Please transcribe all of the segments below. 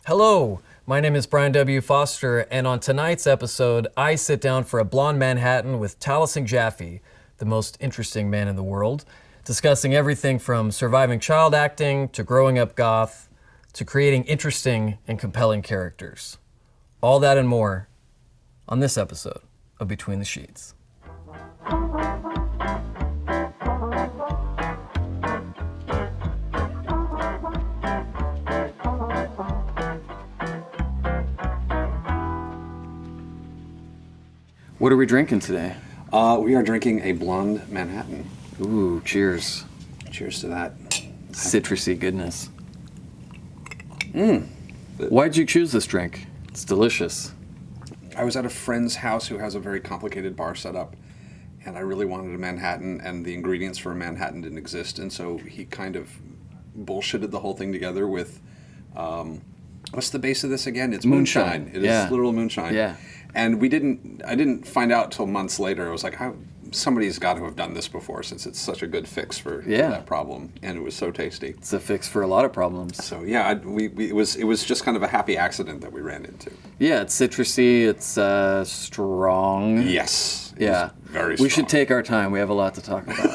Hello, my name is Brian W. Foster, and on tonight's episode, I sit down for a blonde Manhattan with Taliesin Jaffe, the most interesting man in the world, discussing everything from surviving child acting to growing up goth to creating interesting and compelling characters. All that and more on this episode of Between the Sheets. What are we drinking today? We are drinking a blonde Manhattan. Ooh, cheers. Cheers to that. Citrusy goodness. Why'd you choose this drink? It's delicious. I was at a friend's house who has a very complicated bar setup, and I really wanted a Manhattan, and the ingredients for a Manhattan didn't exist, and so he kind of bullshitted the whole thing together with, what's the base of this again? It's moonshine. It is literal moonshine. Yeah. And I didn't find out till months later. I was like, somebody's got to have done this before, since it's such a good fix for that problem, and it was so tasty. It's a fix for a lot of problems. So yeah, it was just kind of a happy accident that we ran into. Yeah, it's citrusy. It's strong. Yes. Yeah. Very strong. We should take our time. We have a lot to talk about.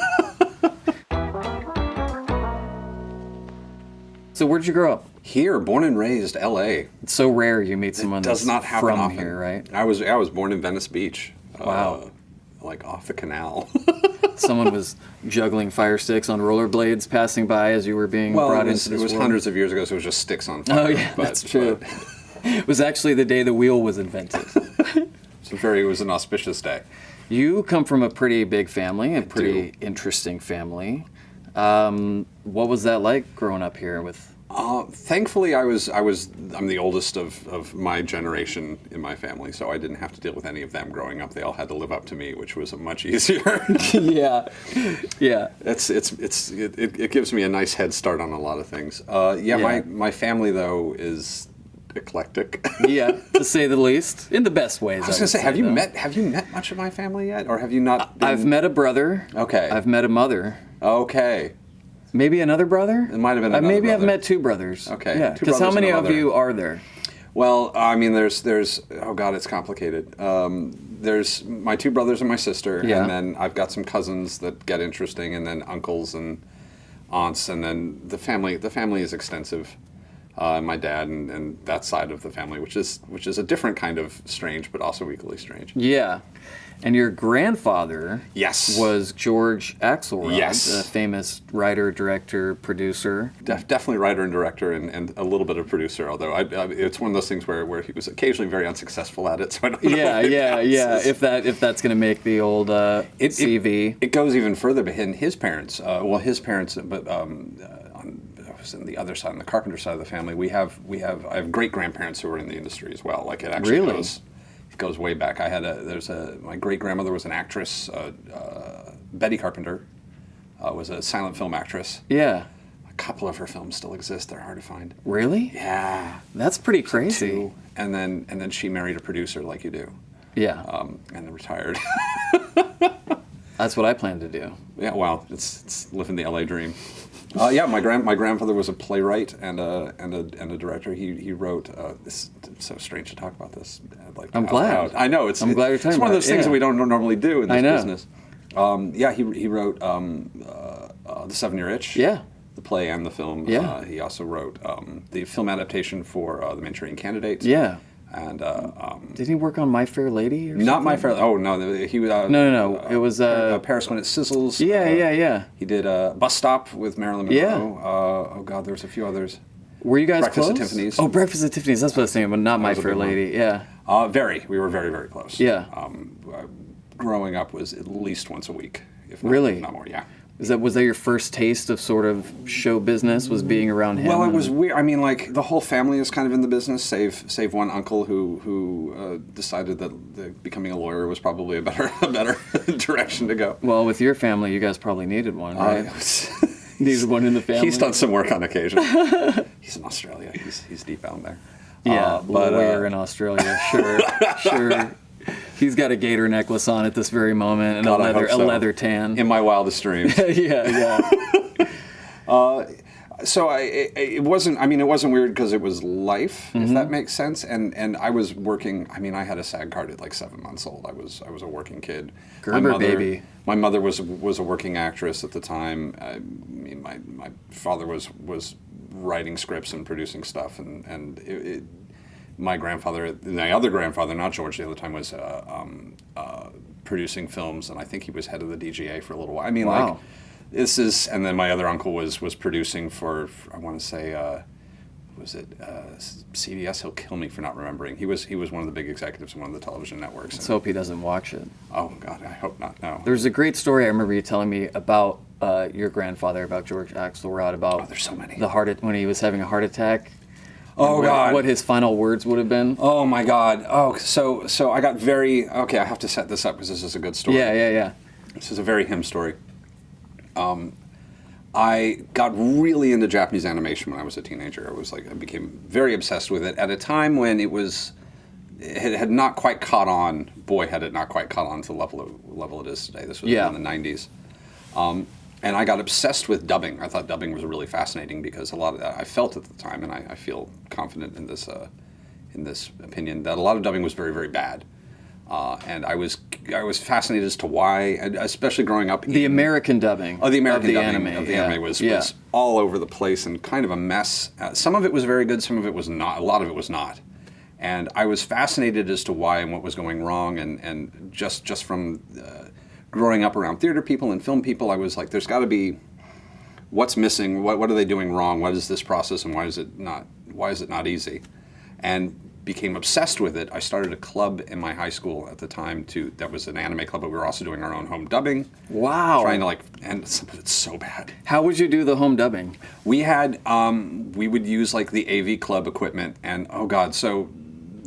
So where'd you grow up? Here, born and raised, L.A. It's so rare you meet someone Does that's not happen from often. here, right? I was born in Venice Beach. Wow. Like off the canal. Someone was juggling fire sticks on rollerblades passing by as you were being brought into this it was world. hundreds of years ago, so it was just sticks on fire. Oh yeah, that's true. It was actually the day the wheel was invented. It was an auspicious day. You come from a pretty big family, a pretty interesting family. What was that like growing up here with? Thankfully, I'm the oldest of my generation in my family, so I didn't have to deal with any of them growing up. They all had to live up to me, which was much easier. Yeah. It gives me a nice head start on a lot of things. My family though is eclectic. Yeah, to say the least, in the best ways. I was going to say, have you met much of my family yet, or have you not? I've met a brother. Okay. I've met a mother. Okay. Maybe another brother? It might have been another maybe brother. I've met two brothers. Okay. Yeah, because how many of you are there? Well, I mean, there's oh God, it's complicated. There's my two brothers and my sister, and then I've got some cousins that get interesting, and then uncles and aunts, and then the family is extensive. My dad and that side of the family, which is a different kind of strange, but also equally strange. Yeah. And your grandfather was George Axelrod, a famous writer, director, producer. Definitely writer and director, and a little bit of producer, although it's one of those things where he was occasionally very unsuccessful at it, so I don't know. Yeah. If that's going to make the old CV. It goes even further behind his parents. But on the other side, on the carpenter side of the family, I have great grandparents who were in the industry as well. Like it actually goes way back. My great grandmother was an actress. Betty Carpenter was a silent film actress. Yeah. A couple of her films still exist. They're hard to find. Really? Yeah. That's pretty crazy. Two. And then she married a producer like you do. Yeah. And then retired. That's what I plan to do. Yeah. Well, it's living the LA dream. My grandfather was a playwright and a director. He wrote. It's so strange to talk about this. I'm glad. I know I'm glad you're talking about it. It's one of those things that we don't normally do in this business. He wrote The 7-Year Itch. Yeah. The play and the film. Yeah. He also wrote the film adaptation for The Manchurian Candidate. Yeah. And did he work on My Fair Lady? Or not something? My Fair. Oh no, he was. No. It was Paris When It Sizzles. Yeah. He did Bus Stop with Marilyn Monroe. Yeah. Oh God, there's a few others. Were you guys Breakfast close? At Tiffany's. Oh, Breakfast at Tiffany's. That's what I was saying, but not My Fair Lady. Yeah. We were very, very close. Yeah. Growing up was at least once a week, if not more. Yeah. Was that your first taste of sort of show business? Was being around him? Well, it was weird. I mean, like the whole family is kind of in the business, save one uncle who decided that becoming a lawyer was probably a better direction to go. Well, with your family, you guys probably needed one, right? Needed one in the family. He's done some work on occasion. He's in Australia. He's deep down there. Yeah, but lawyer in Australia. Sure. He's got a gator necklace on at this very moment and a leather tan. In my wildest dreams. Yeah. So it wasn't. I mean, it wasn't weird because it was life, if that makes sense. And I was working. I mean, I had a SAG card at like 7 months old. I was a working kid. Gerber baby. My mother was a working actress at the time. I mean, my father was writing scripts and producing stuff, and my grandfather, my other grandfather, not George, the other time was producing films, and I think he was head of the DGA for a little while. I mean, wow. like. This is, and then my other uncle was producing for I want to say, was it CBS? He'll kill me for not remembering. He was one of the big executives in one of the television networks. Let's hope he doesn't watch it. Oh God, I hope not. No. There's a great story I remember you telling me about your grandfather, about George Axelrod, about there's so many. when he was having a heart attack. Oh God! What his final words would have been. Oh my God! Oh, so I got very okay. I have to set this up because this is a good story. Yeah. This is a very him story. I got really into Japanese animation when I was a teenager. I became very obsessed with it at a time when it had not quite caught on. Boy, had it not quite caught on to the level it is today. This was in the 90s. And I got obsessed with dubbing. I thought dubbing was really fascinating because a lot of that I felt at the time, and I feel confident in this opinion, that a lot of dubbing was very, very bad. And I was fascinated as to why, and especially growing up. The American dubbing. Oh, the American dubbing of the anime was all over the place and kind of a mess. Some of it was very good, some of it was not. A lot of it was not. And I was fascinated as to why and what was going wrong. And just from growing up around theater people and film people, I was like, there's got to be what's missing. What are they doing wrong? What is this process, and why is it not easy? And became obsessed with it. I started a club in my high school at the time that was an anime club, but we were also doing our own home dubbing. Wow. Trying to and some of it's so bad. How would you do the home dubbing? We had, we would use like the AV club equipment, and oh God, so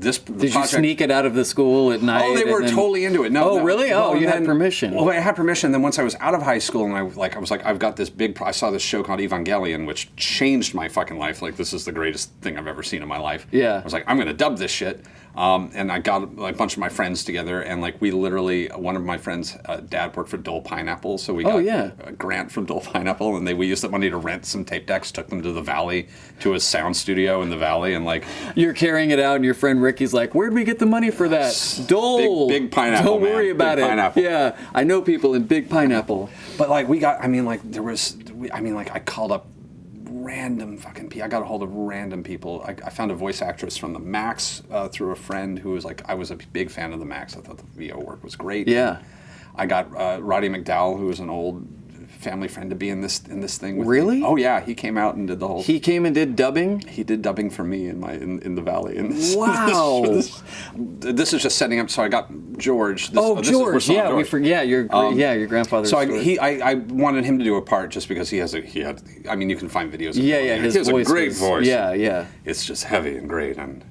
Did you sneak it out of the school at night? Oh, they were totally into it. No, really? Well, you had permission. Well, I had permission. Then once I was out of high school, and I was like, I've got this I saw this show called Evangelion, which changed my fucking life. Like, this is the greatest thing I've ever seen in my life. Yeah. I was like, I'm going to dub this shit. And I got a bunch of my friends together, and like we literally, one of my friends' dad worked for Dole Pineapple, so we got a grant from Dole Pineapple, and we used that money to rent some tape decks, took them to the Valley, to a sound studio in the Valley, and like you're carrying it out, and your friend Ricky's like, "Where'd we get the money for that?" Dole, big Pineapple. Don't worry about big it. Pineapple. Yeah, I know people in Big Pineapple. But like we got, I called up random fucking people. I got a hold of random people. I found a voice actress from the Max through a friend who was like, I was a big fan of the Max. I thought the VO work was great. Yeah. I got Roddy McDowell, who was an old family friend, to be in this thing with really? me. Oh yeah, he came out and did the whole. He came and did dubbing. He did dubbing for me in the Valley. And wow. This is just setting up. So I got George. George. Yeah, George. Your grandfather's. So I wanted him to do a part just because he had. I mean, you can find videos. Of him. His he has voice a great voice. Yeah. It's just heavy and great and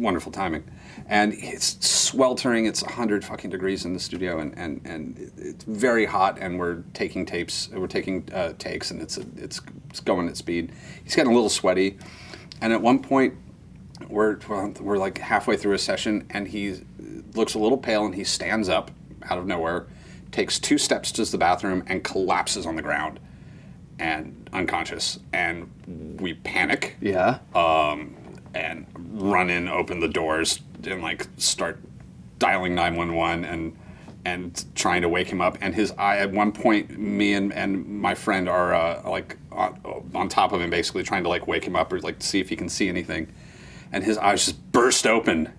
wonderful timing. And it's sweltering. It's 100 fucking degrees in the studio, and it's very hot. And we're taking tapes. We're taking takes, and it's going at speed. He's getting a little sweaty, and at one point, we're like halfway through a session, and he looks a little pale, and he stands up out of nowhere, takes 2 steps to the bathroom, and collapses on the ground, and unconscious. And we panic. Yeah. And run in, open the doors, and like start dialing 911 and trying to wake him up. And his eye, at one point, me and my friend are like on top of him, basically trying to like wake him up or like see if he can see anything. And his eyes just burst open.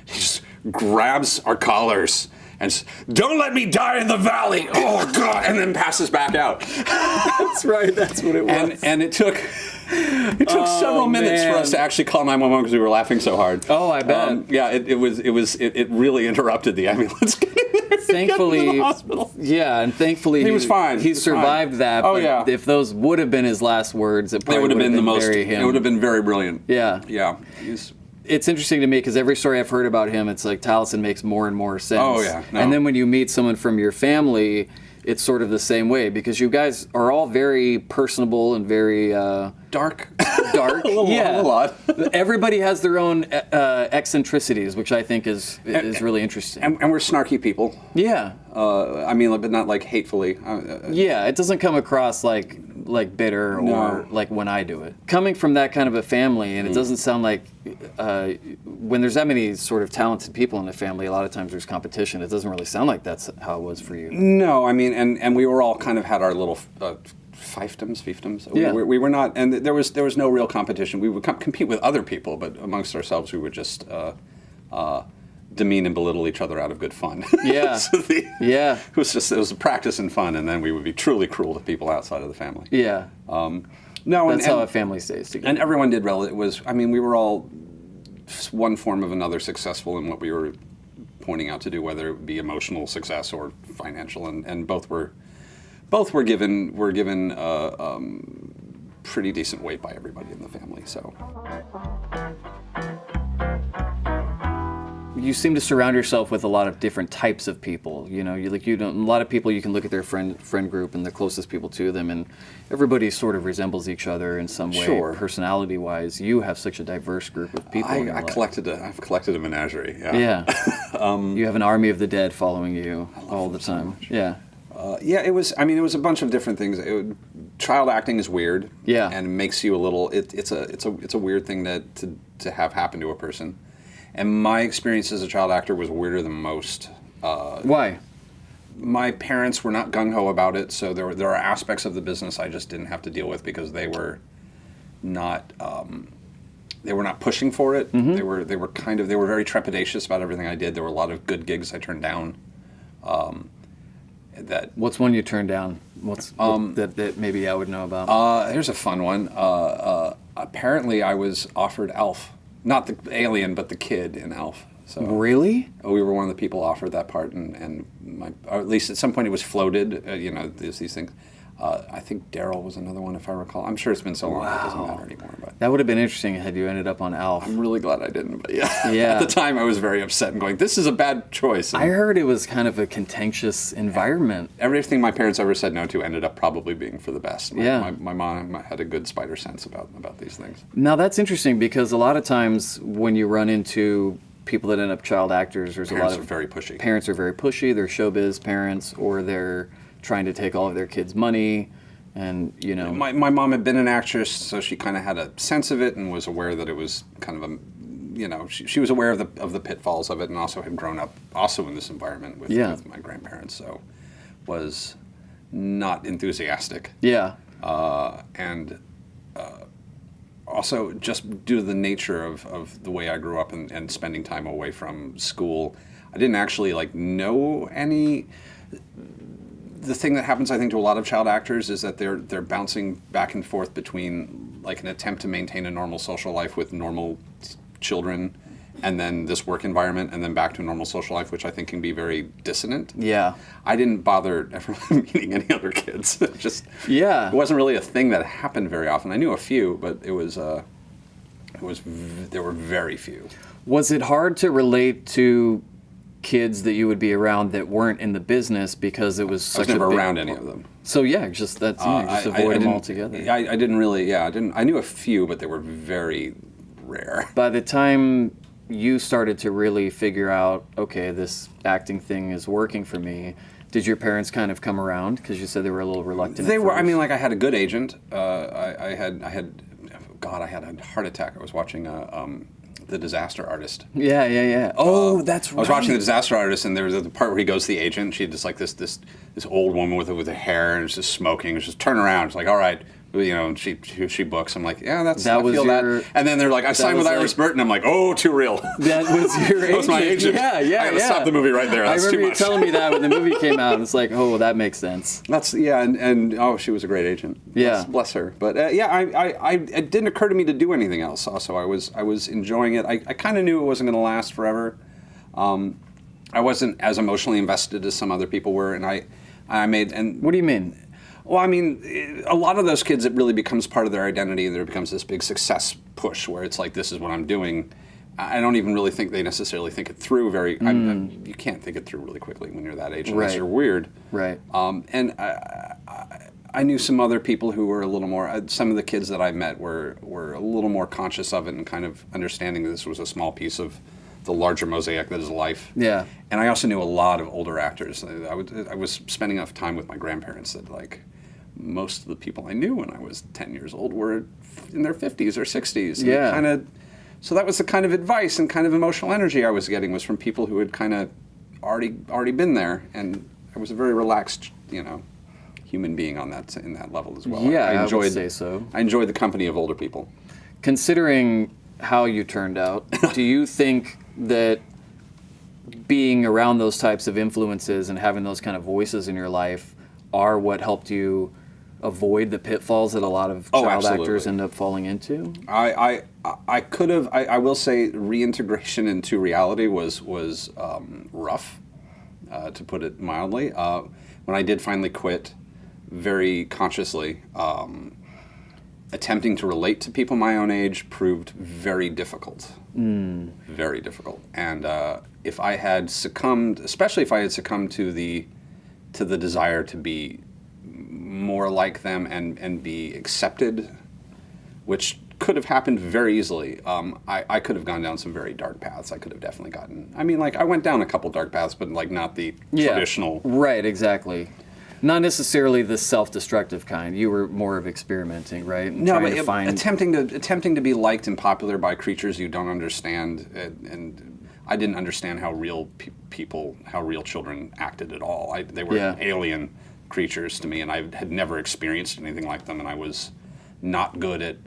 He just grabs our collars and says, "Don't let me die in the Valley!" Oh God! And then passes back out. That's right. That's what it was. And it took several minutes for us to actually call 911 because we were laughing so hard. Oh, I bet. It really interrupted the ambulance. Thankfully, to the hospital. Yeah, and thankfully he was fine. He survived that. Oh but yeah. If those would have been his last words, it probably would have been the most. It would have been very brilliant. Yeah. Yeah. It's interesting to me because every story I've heard about him, it's like Taliesin makes more and more sense. Oh yeah. No. And then when you meet someone from your family, it's sort of the same way because you guys are all very personable and very dark. Dark, a lot. Everybody has their own eccentricities, which I think is really interesting. And we're snarky people. Yeah. I mean, but not like hatefully. Yeah, it doesn't come across like bitter or like when I do it. Coming from that kind of a family, and it doesn't sound like when there's that many sort of talented people in the family, a lot of times there's competition. It doesn't really sound like that's how it was for you. No, I mean, and we were all kind of had our little fiefdoms. Yeah. We were not, and there was no real competition. We would compete with other people, but amongst ourselves, we would just demean and belittle each other out of good fun. Yeah. It was a practice and fun, and then we would be truly cruel to people outside of the family. Yeah. No, that's how a family stays together. And everyone did well. It was, I mean, we were all one form of another successful in what we were pointing out to do, whether it be emotional success or financial, and both were given pretty decent weight by everybody in the family. So. You seem to surround yourself with a lot of different types of people. You know, a lot of people, you can look at their friend group and the closest people to them, and everybody sort of resembles each other in some way, sure. Personality-wise. You have such a diverse group of people. I've collected a menagerie. Yeah. You have an army of the dead following you all the time. So yeah. It was a bunch of different things. Child acting is weird. Yeah. And it makes you a little. It's a weird thing to have happen to a person. And my experience as a child actor was weirder than most. Why? My parents were not gung-ho about it, so there are aspects of the business I just didn't have to deal with because they were not pushing for it. Mm-hmm. They were very trepidatious about everything I did. There were a lot of good gigs I turned down. What's one you turned down? That maybe I would know about? Here's a fun one. Apparently, I was offered Elf. Not the alien, but the kid in Elf. So really? We were one of the people offered that part, or at least at some point it was floated. There's these things. I think Daryl was another one, if I recall. I'm sure it's been so long it doesn't matter anymore. But that would have been interesting had you ended up on Alf. I'm really glad I didn't. But yeah. At the time, I was very upset and going, "This is a bad choice." And I heard it was kind of a contentious environment. Everything my parents ever said no to ended up probably being for the best. My mom had a good spider sense about these things. Now that's interesting because a lot of times when you run into people that end up child actors, there's Parents a lot of are very pushy. Parents are very pushy. They're showbiz parents, or they're trying to take all of their kids' money. And my mom had been an actress, so she kind of had a sense of it and was aware that it was kind of she was aware of the pitfalls of it, and also had grown up also in this environment with my grandparents, so was not enthusiastic. Yeah. And also just due to the nature of the way I grew up and spending time away from school, I didn't actually know any. The thing that happens, I think, to a lot of child actors is that they're bouncing back and forth between an attempt to maintain a normal social life with normal children, and then this work environment, and then back to a normal social life, which I think can be very dissonant. Yeah. I didn't bother ever meeting any other kids. It wasn't really a thing that happened very often. I knew a few, but there were very few. Was it hard to relate to kids that you would be around that weren't in the business because it was such a big... I was never around any of them. So just avoid them altogether. I didn't really, I knew a few, but they were very rare. By the time you started to really figure out, okay, this acting thing is working for me, did your parents kind of come around? Because you said they were a little reluctant. They were. I mean, I had a good agent. I had a heart attack. I was watching The Disaster Artist. Yeah. Oh, that's right. I was watching The Disaster Artist, and there was the part where he goes to the agent. She had just this old woman with her hair, and it's just smoking. It's just turn around. It's like, all right, and she books. I'm like, yeah, I feel that. And then they're like, I signed with Iris Burton. I'm like, oh, too real. That was your agent. That was my agent. Yeah. I had to stop the movie right there. That's I remember too you much. telling me that when the movie came out. It's like, oh, that makes sense. And she was a great agent. Yeah. Bless her. But it didn't occur to me to do anything else. Also, I was enjoying it. I kind of knew it wasn't going to last forever. I wasn't as emotionally invested as some other people were, and I made. And what do you mean? Well, I mean, a lot of those kids, it really becomes part of their identity, and there becomes this big success push where it's like, this is what I'm doing. I don't even really think they necessarily think it through you can't think it through really quickly when you're that age, unless you're weird. Right. And I knew some other people who were a little more. Some of the kids that I met were a little more conscious of it and kind of understanding that this was a small piece of the larger mosaic that is life. Yeah. And I also knew a lot of older actors. I was spending enough time with my grandparents that like most of the people I knew when I was 10 years old were in their 50s or 60s. And Yeah. So that was the kind of advice and kind of emotional energy I was getting was from people who had kind of already been there, and I was a very relaxed, human being in that level as well. Yeah, I would say so. I enjoyed the company of older people. Considering how you turned out, do you think that being around those types of influences and having those kind of voices in your life are what helped you avoid the pitfalls that a lot of child actors end up falling into? I could have. I will say reintegration into reality was rough, to put it mildly. When I did finally quit, very consciously, attempting to relate to people my own age proved very difficult. Very difficult. And if I had succumbed, especially if I had succumbed to the desire to be more like them and be accepted, which could have happened very easily. I could have gone down some very dark paths. I could have definitely gotten. I mean, like I went down a couple dark paths, but like not the traditional. Right. Exactly. Not necessarily the self-destructive kind. You were more of experimenting, right? And No, but attempting to be liked and popular by creatures you don't understand, and I didn't understand how real people, how real children acted at all. They were alien creatures to me, and I had never experienced anything like them, and I was not good at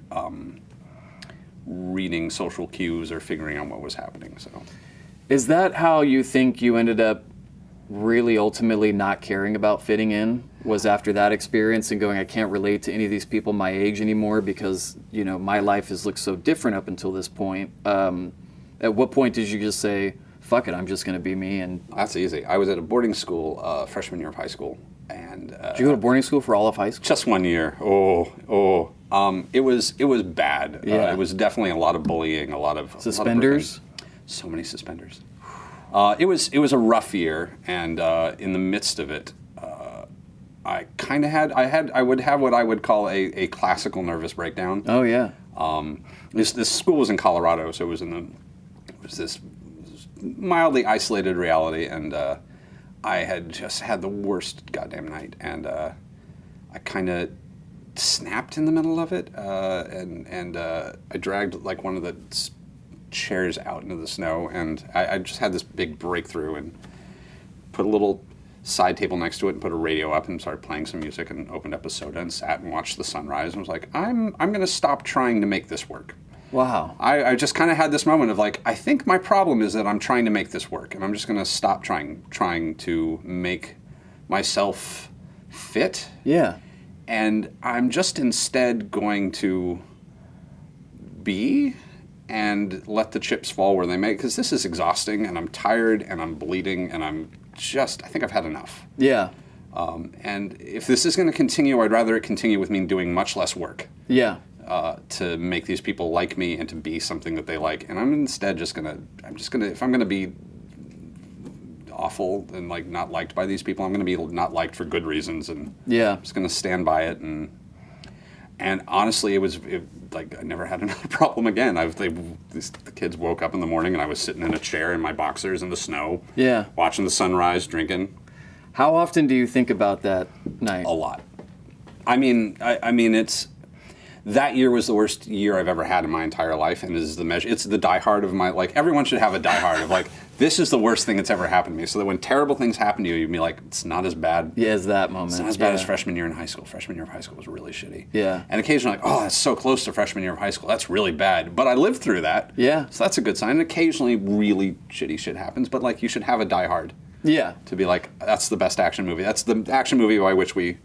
reading social cues or figuring out what was happening. So, is that how you think you ended up really ultimately not caring about fitting in? Was after that experience and going, I can't relate to any of these people my age anymore because my life has looked so different up until this point. At what point did you just say, fuck it, I'm just going to be me? And that's easy. I was at a boarding school freshman year of high school. And did you go to boarding school for all of high school? Just 1 year. It was bad. Yeah. It was definitely a lot of bullying, a lot of suspenders. So many suspenders. It was a rough year, and in the midst of it, I would have what I would call a classical nervous breakdown. Oh yeah. This school was in Colorado, so it was this mildly isolated reality, and I had just had the worst goddamn night, and I kind of snapped in the middle of it, and I dragged like one of the chairs out into the snow, and I just had this big breakthrough and put a little side table next to it and put a radio up and started playing some music and opened up a soda and sat and watched the sunrise and was like, I'm going to stop trying to make this work. Wow. I just kind of had this moment of like, I think my problem is that I'm trying to make this work, and I'm just going to stop trying to make myself fit. Yeah. And I'm just instead going to be and let the chips fall where they may, because this is exhausting, and I'm tired, and I'm bleeding, and I think I've had enough. Yeah. And if this is going to continue, I'd rather it continue with me doing much less work. Yeah. To make these people like me and to be something that they like. And I'm instead if I'm going to be awful and like not liked by these people, I'm going to be not liked for good reasons, and I'm just going to stand by it. And honestly, I never had another problem again. The kids woke up in the morning and I was sitting in a chair in my boxers in the snow, watching the sunrise, drinking. How often do you think about that night? A lot. I mean, that year was the worst year I've ever had in my entire life, and is the measure. It's the diehard of my, like, everyone should have a diehard of like, this is the worst thing that's ever happened to me, so that when terrible things happen to you, you'd be like, it's not as bad. Yeah, as that moment. It's not as bad as freshman year in high school. Freshman year of high school was really shitty. Yeah. And occasionally, like, oh, that's so close to freshman year of high school. That's really bad. But I lived through that. Yeah. So that's a good sign. And occasionally, really shitty shit happens. But like, you should have a diehard. Yeah. To be like, that's the best action movie. That's the action movie by which we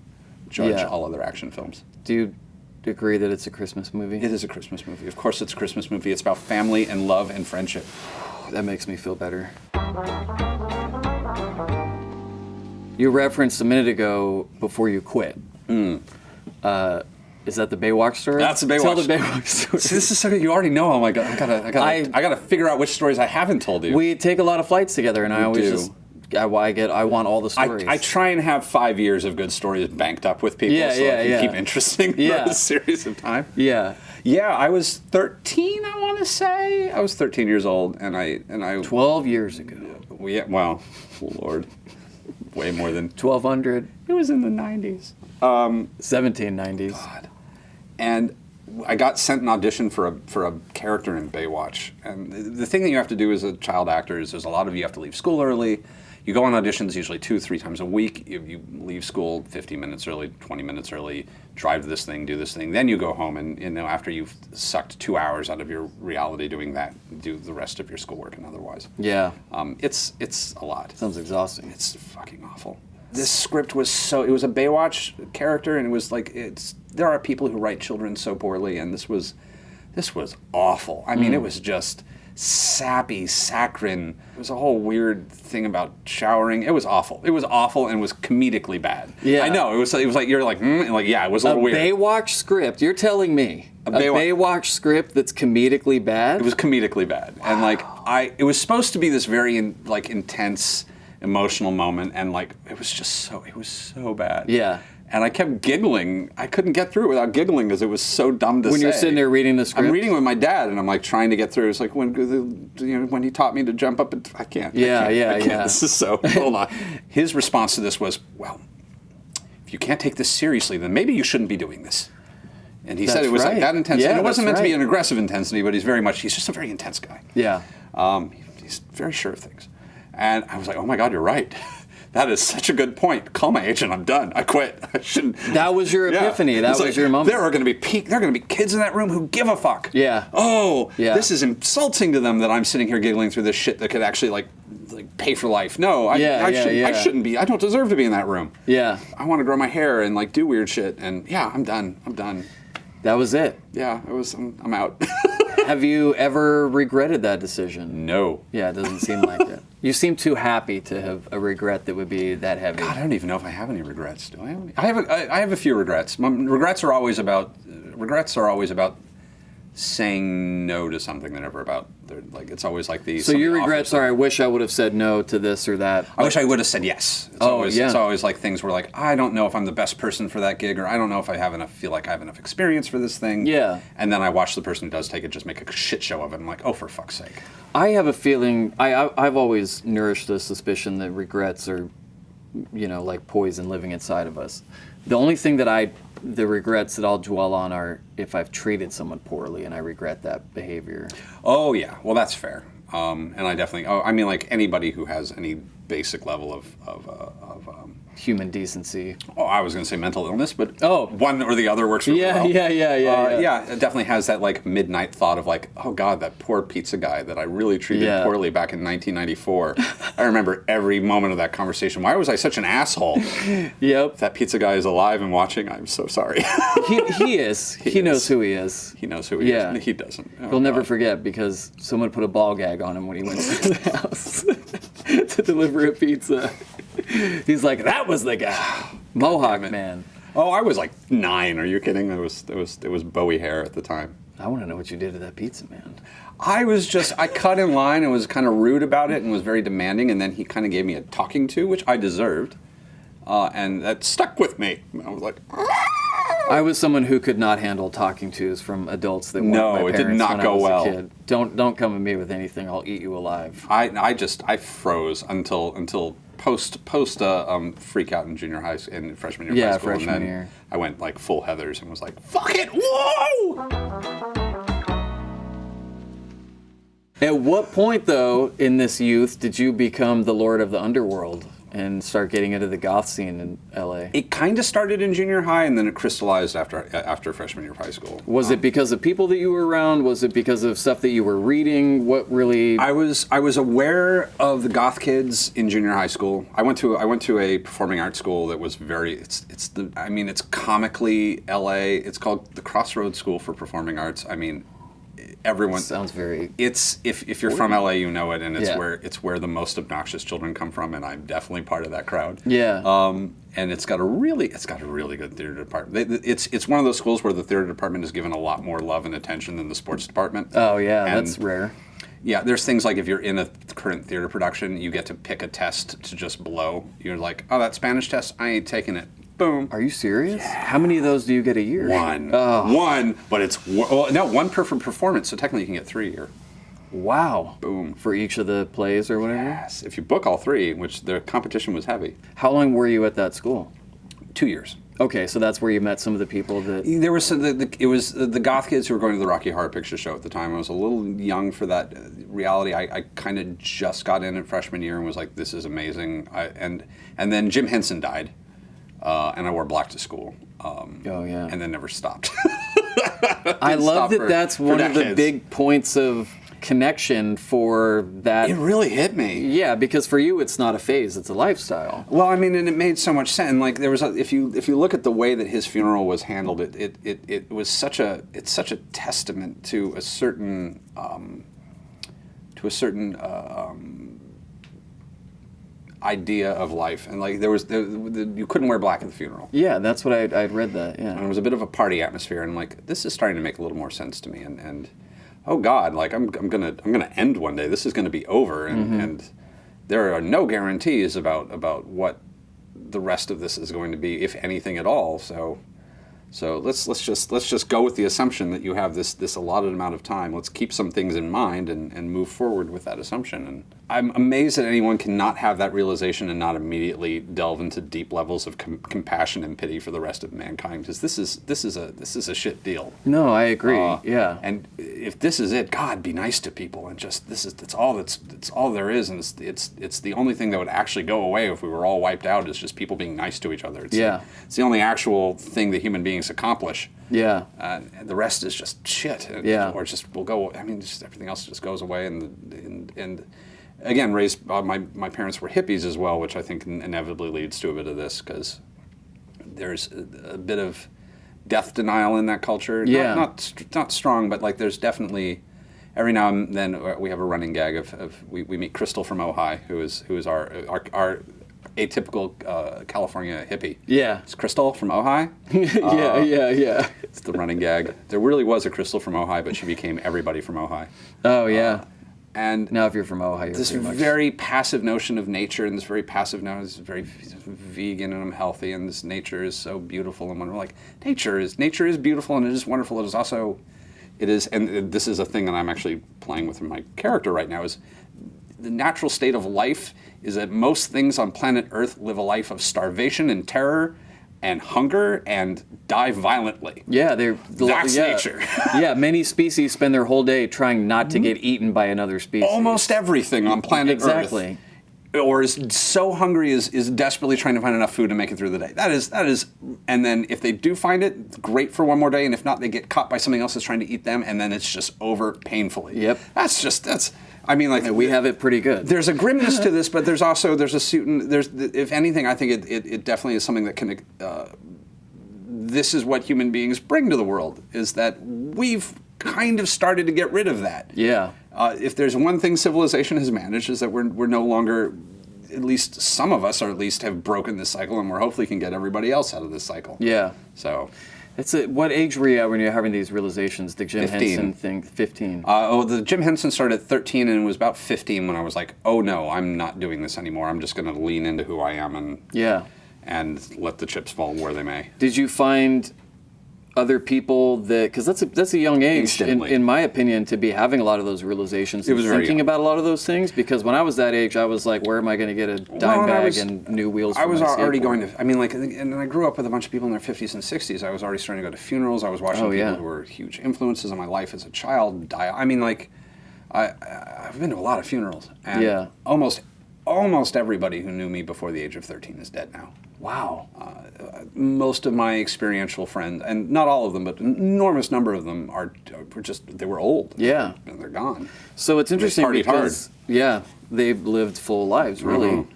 judge all other action films. Do you agree that it's a Christmas movie? It is a Christmas movie. Of course it's a Christmas movie. It's about family and love and friendship. That makes me feel better. You referenced a minute ago before you quit. Is that the Baywatch story? That's the Baywatch. Tell the Baywatch story. See, this is something you already know. Oh my god, I gotta figure out which stories I haven't told you. We take a lot of flights together, and I always just I want all the stories. I try and have 5 years of good stories banked up with people, so it can keep interesting for a series of time. Yeah. Yeah, I was 13. I want to say I was 13 years old, and I 12 years ago. Yeah, well, Lord, way more than 1200. It was in the 90s. 1790s. God. And I got sent an audition for a character in Baywatch. And the thing that you have to do as a child actor is there's a lot of you have to leave school early. You go on auditions usually 2-3 times a week. You leave school 15 minutes early, 20 minutes early, drive to this thing, do this thing. Then you go home and, after you've sucked 2 hours out of your reality doing that, do the rest of your schoolwork and otherwise. Yeah. It's a lot. Sounds exhausting. It's fucking awful. This script was it was a Baywatch character, and it was like, there are people who write children so poorly, and this was awful. I mean, it was just sappy, saccharine. It was a whole weird thing about showering. It was awful. It was awful and was comedically bad. Yeah. I know. It was like, you're like, and like, yeah, it was a little weird. Baywatch script, you're telling me. A Baywatch script that's comedically bad? It was comedically bad. Wow. And like, it was supposed to be this very intense emotional moment, and like it was so bad. Yeah. And I kept giggling. I couldn't get through it without giggling because it was so dumb to say. When you're sitting there reading the script? I'm reading with my dad, and I'm like trying to get through. It's like when he taught me to jump up, I can't. I can't. This is so, hold on. His response to this was, well, if you can't take this seriously, then maybe you shouldn't be doing this. And he said it was like that intensity. Yeah, and it wasn't meant to be an aggressive intensity, but he's just a very intense guy. Yeah. He's very sure of things. And I was like, oh my God, you're right. That is such a good point. Call my agent. I'm done. I quit. I shouldn't. That was your epiphany. That was your moment. There are going to be kids in that room who give a fuck. Yeah. Oh, this is insulting to them that I'm sitting here giggling through this shit that could actually like pay for life. No, I shouldn't be. I don't deserve to be in that room. Yeah. I want to grow my hair and like do weird shit. And yeah, I'm done. That was it. Yeah, I'm out. Have you ever regretted that decision? No. Yeah, it doesn't seem like it. You seem too happy to have a regret that would be that heavy. God, I don't even know if I have any regrets. Do I have any? I have a few regrets. Regrets are always about saying no to something. They're never about. It's always like these. So your regrets are, I wish I would have said no to this or that. I wish I would have said yes. It's always like things where like, I don't know if I'm the best person for that gig, or I don't know if I feel like I have enough experience for this thing. Yeah. And then I watch the person who does take it just make a shit show of it. I'm like, oh, for fuck's sake. I have a feeling, I've always nourished the suspicion that regrets are, like poison living inside of us. The only thing the regrets that I'll dwell on are if I've treated someone poorly and I regret that behavior. Oh yeah, well that's fair. And I definitely, I mean like anybody who has any basic level of human decency. Oh, I was going to say mental illness, but one or the other works really well. Yeah. Yeah, it definitely has that like midnight thought of like, oh God, that poor pizza guy that I really treated poorly back in 1994. I remember every moment of that conversation. Why was I such an asshole? Yep. If that pizza guy is alive and watching, I'm so sorry. He is. He knows who he is. He knows who he is. He doesn't. He'll never forget because someone put a ball gag on him when he went to the house to deliver a pizza. He's like, that was the guy. Mohawk man. Oh, I was like 9. Are you kidding? It was Bowie hair at the time. I want to know what you did to that pizza man. I cut in line and was kind of rude about it and was very demanding, and then he kind of gave me a talking to, which I deserved. And that stuck with me. I was like, I was someone who could not handle talking tos from adults that weren't my parents it did not when go I was well. a kid. Don't come at me with anything. I'll eat you alive. I froze until post freak out in junior high in freshman year of high school. Freshman and then year. I went like full Heathers and was like, fuck it, whoa! At what point, though, in this youth, did you become the lord of the underworld and start getting into the goth scene in LA? It kind of started in junior high, and then it crystallized after freshman year of high school. Was it because of people that you were around? Was it because of stuff that you were reading? What really? I was aware of the goth kids in junior high school. I went to a performing arts school that was it's comically LA. It's called the Crossroads School for Performing Arts. I mean, everyone sounds very. It's if you're from LA, you know it, and it's where the most obnoxious children come from, and I'm definitely part of that crowd. Yeah. And it's got a really good theater department. It's one of those schools where the theater department is given a lot more love and attention than the sports department. Oh yeah, that's rare. Yeah, there's things like if you're in a current theater production, you get to pick a test to just blow. You're like, oh, that Spanish test, I ain't taking it. Boom. Are you serious? Yeah. How many of those do you get a year? One. One, but it's one per performance, so technically you can get 3 a year. Wow. Boom. For each of the plays or whatever? Yes. If you book all 3, which the competition was heavy. How long were you at that school? 2 years. Okay, so that's where you met some of the people that... There was it was the goth kids who were going to the Rocky Horror Picture Show at the time. I was a little young for that reality. I kind of just got in freshman year and was like, this is amazing. And then Jim Henson died, and I wore black to school. And then never stopped. I love that that's one of the big points of connection for that. It really hit me. Yeah, because for you it's not a phase, it's a lifestyle. Well, I mean, and it made so much sense. And like there was if you look at the way that his funeral was handled, it was such a testament to a certain idea of life. And like there was you couldn't wear black at the funeral. Yeah, that's what I'd read that. Yeah. And it was a bit of a party atmosphere, and like this is starting to make a little more sense to me. And oh God, like I'm gonna end one day. This is gonna be over, and there are no guarantees about what the rest of this is going to be, if anything at all. So let's just go with the assumption that you have this allotted amount of time. Let's keep some things in mind and move forward with that assumption. And I'm amazed that anyone cannot have that realization and not immediately delve into deep levels of compassion and pity for the rest of mankind, because this is a shit deal. No, I agree. Yeah. And if this is it, God, be nice to people, and just that's all there is, and it's the only thing that would actually go away if we were all wiped out, is just people being nice to each other. It's the only actual thing that human beings accomplish. Yeah. And the rest is just shit. Or just will go. I mean, just everything else just goes away. And again, raised my parents were hippies as well, which I think inevitably leads to a bit of this, because there's a bit of death denial in that culture. Yeah. Not strong, but like there's definitely every now and then we have a running gag of we meet Crystal from Ojai, who is our atypical California hippie. Yeah. It's Crystal from Ojai. Yeah. It's the running gag. There really was a Crystal from Ojai, but she became everybody from Ojai. Oh, yeah. And now if you're from Ojai, you're this very passive notion of nature, and this very passive notion is very vegan and I'm healthy, and this nature is so beautiful and wonderful. Like nature is beautiful and it is wonderful. It is, and this is a thing that I'm actually playing with in my character right now, is the natural state of life is that most things on planet Earth live a life of starvation and terror and hunger and die violently. Yeah, that's nature. Yeah, many species spend their whole day trying not to get eaten by another species. Almost everything on planet Earth. Or is so hungry is desperately trying to find enough food to make it through the day. That is, and then if they do find it, great for one more day, and if not, they get caught by something else that's trying to eat them, and then it's just over painfully. Yep. I mean, like we have it pretty good. There's a grimness to this, but there's if anything, I think it definitely is something that can. This is what human beings bring to the world, is that we've kind of started to get rid of that. Yeah. If there's one thing civilization has managed, is that we're no longer, at least some of us, or at least have broken this cycle, and we're hopefully can get everybody else out of this cycle. Yeah. So. What age were you at when you were having these realizations? The Jim 15. Henson thing, 15. The Jim Henson started at 13, and it was about 15 when I was like, oh no, I'm not doing this anymore. I'm just going to lean into who I am and let the chips fall where they may. Did you find other people because that's a young age, in my opinion, to be having a lot of those realizations, and thinking about a lot of those things? Because when I was that age, I was like, where am I going to get a dime bag and new wheels for I was my already skateboard? going to, I mean, like, and I grew up with a bunch of people in their 50s and 60s. I was already starting to go to funerals. I was watching people who were huge influences on my life as a child die. I mean, like, I've been to a lot of funerals, and almost everybody who knew me before the age of 13 is dead now. Wow. Most of my experiential friends, and not all of them, but an enormous number of them they were old. Yeah. And they're gone. So it's interesting because, hard. they've lived full lives, really. Mm-hmm.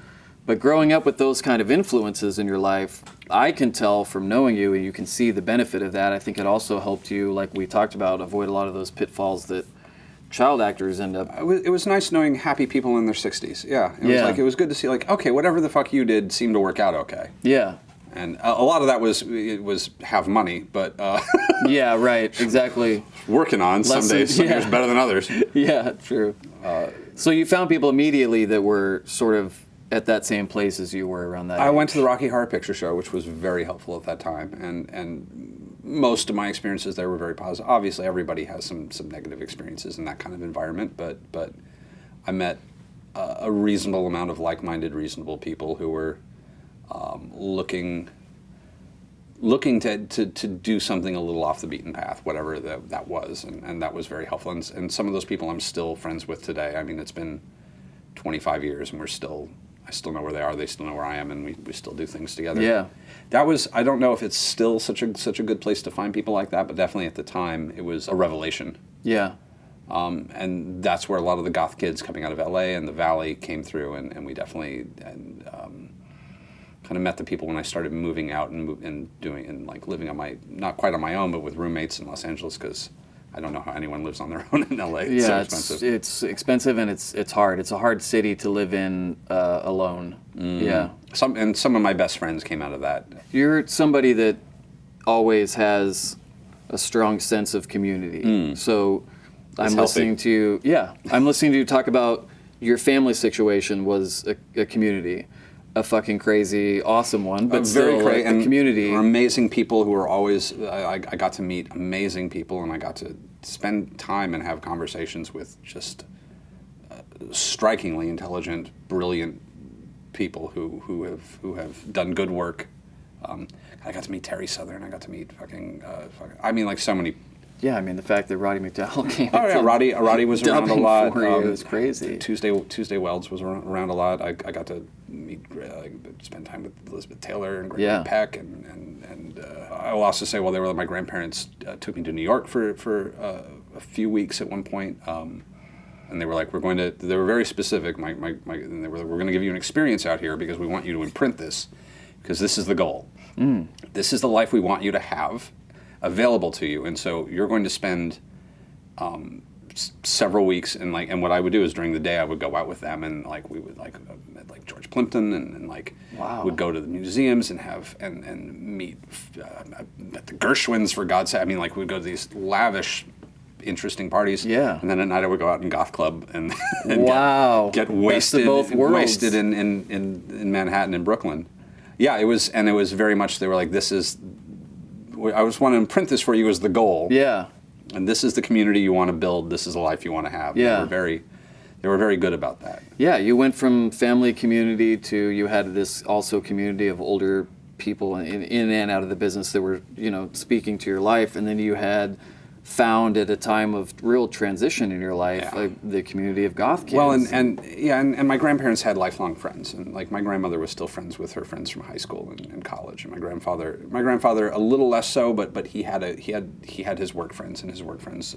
But growing up with those kind of influences in your life, I can tell from knowing you, and you can see the benefit of that. I think it also helped you, like we talked about, avoid a lot of those pitfalls that child actors end up. It was nice knowing happy people in their 60s. Yeah. It was good to see, like, okay, whatever the fuck you did seemed to work out okay. Yeah. And a lot of that was have money, but yeah, right, exactly. Working on some days, some years better than others. Yeah, true. So you found people immediately that were sort of at that same place as you were around that I age. went to the Rocky Horror Picture Show, which was very helpful at that time, and most of my experiences there were very positive. Obviously, everybody has some negative experiences in that kind of environment, but I met a reasonable amount of like-minded, reasonable people who were looking to do something a little off the beaten path, whatever that was, and that was very helpful. And some of those people I'm still friends with today. I mean, it's been 25 years, and I still know where they are. They still know where I am, and we still do things together. Yeah. That was, I don't know if it's still such a good place to find people like that, but definitely at the time it was a revelation. Yeah. And that's where a lot of the goth kids coming out of LA and the Valley came through, and we definitely kind of met the people when I started moving out and living on not quite on my own, but with roommates in Los Angeles, because I don't know how anyone lives on their own in LA. It's so expensive. It's expensive, and it's hard. It's a hard city to live in alone. Yeah. Some of my best friends came out of that. You're somebody that always has a strong sense of community. So I'm listening to you. Yeah, I'm listening to you talk about your family situation was a community, a fucking crazy, awesome one, but still very a community. Amazing people who were always. I got to meet amazing people, and I got to spend time and have conversations with just strikingly intelligent, brilliant people who have done good work. I got to meet Terry Southern. I got to meet I mean, like so many. Yeah, I mean the fact that Roddy McDowell came. Oh yeah, Roddy was around a lot. For you. It was crazy. Tuesday Welds was around a lot. I got to meet, spend time with Elizabeth Taylor and Gregory Peck, and I will also say, well, my grandparents took me to New York for a few weeks at one point, and they were like, they were very specific. And they were like, we're going to give you an experience out here because we want you to imprint this, because this is the goal. This is the life we want you to have available to you, and so you're going to spend several weeks, and what I would do is during the day I would go out with them, and we would met George Plimpton, and wow. would go to the museums and meet met the Gershwins, for God's sake. I mean, we'd go to these lavish, interesting parties. Yeah. And then at night I would go out in goth club and wow. get wasted, Best of both worlds. Wasted in Manhattan and Brooklyn. Yeah, it was very much, they were like, I just want to imprint this for you as the goal. Yeah. And this is the community you want to build. This is the life you want to have. Yeah. They were very good about that. Yeah, you went from family community to you had this also community of older people in and out of the business that were, speaking to your life, and then you had found at a time of real transition in your life, the community of goth kids. Well, and my grandparents had lifelong friends, and my grandmother was still friends with her friends from high school and college, and my grandfather a little less so, but he had his work friends, and his work friends,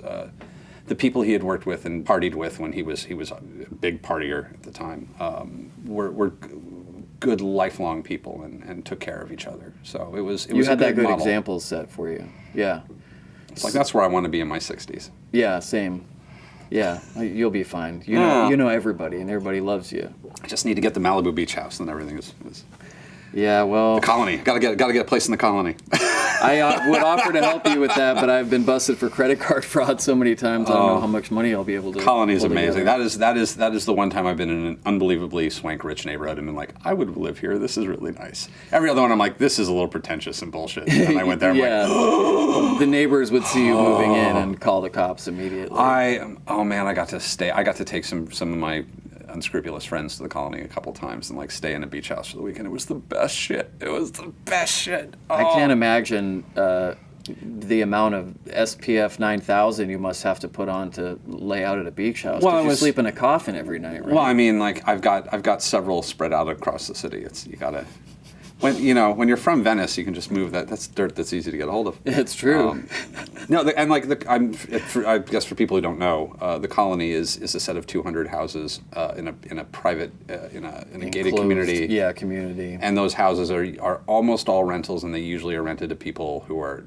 the people he had worked with and partied with when he was a big partier at the time, were good lifelong people and took care of each other. So it was you had a that good model. example set for you. Yeah. It's that's where I want to be in my 60s. Yeah, same. Yeah, you'll be fine. You know everybody, and everybody loves you. I just need to get the Malibu beach house, and everything is. Yeah, well. The colony. Got to get a place in the colony. I would offer to help you with that, but I've been busted for credit card fraud so many times. I don't know how much money I'll be able to. Colony is amazing. That is the one time I've been in an unbelievably swank rich neighborhood and been like, I would live here. This is really nice. Every other one I'm like, this is a little pretentious and bullshit. And I went there. I'm the neighbors would see you moving in and call the cops immediately. I got to stay. I got to take some of my unscrupulous friends to the colony a couple times and stay in a beach house for the weekend. It was the best shit. I can't imagine the amount of SPF 9000 you must have to put on to lay out at a beach house. Well, you sleep in a coffin every night, right? Well, I mean, I've got several spread out across the city. You gotta. When you're from Venice, you can just move that. That's dirt that's easy to get a hold of. It's true. I guess for people who don't know, the colony is a set of 200 houses in a private in a gated community. Yeah, community. And those houses are almost all rentals, and they usually are rented to people who are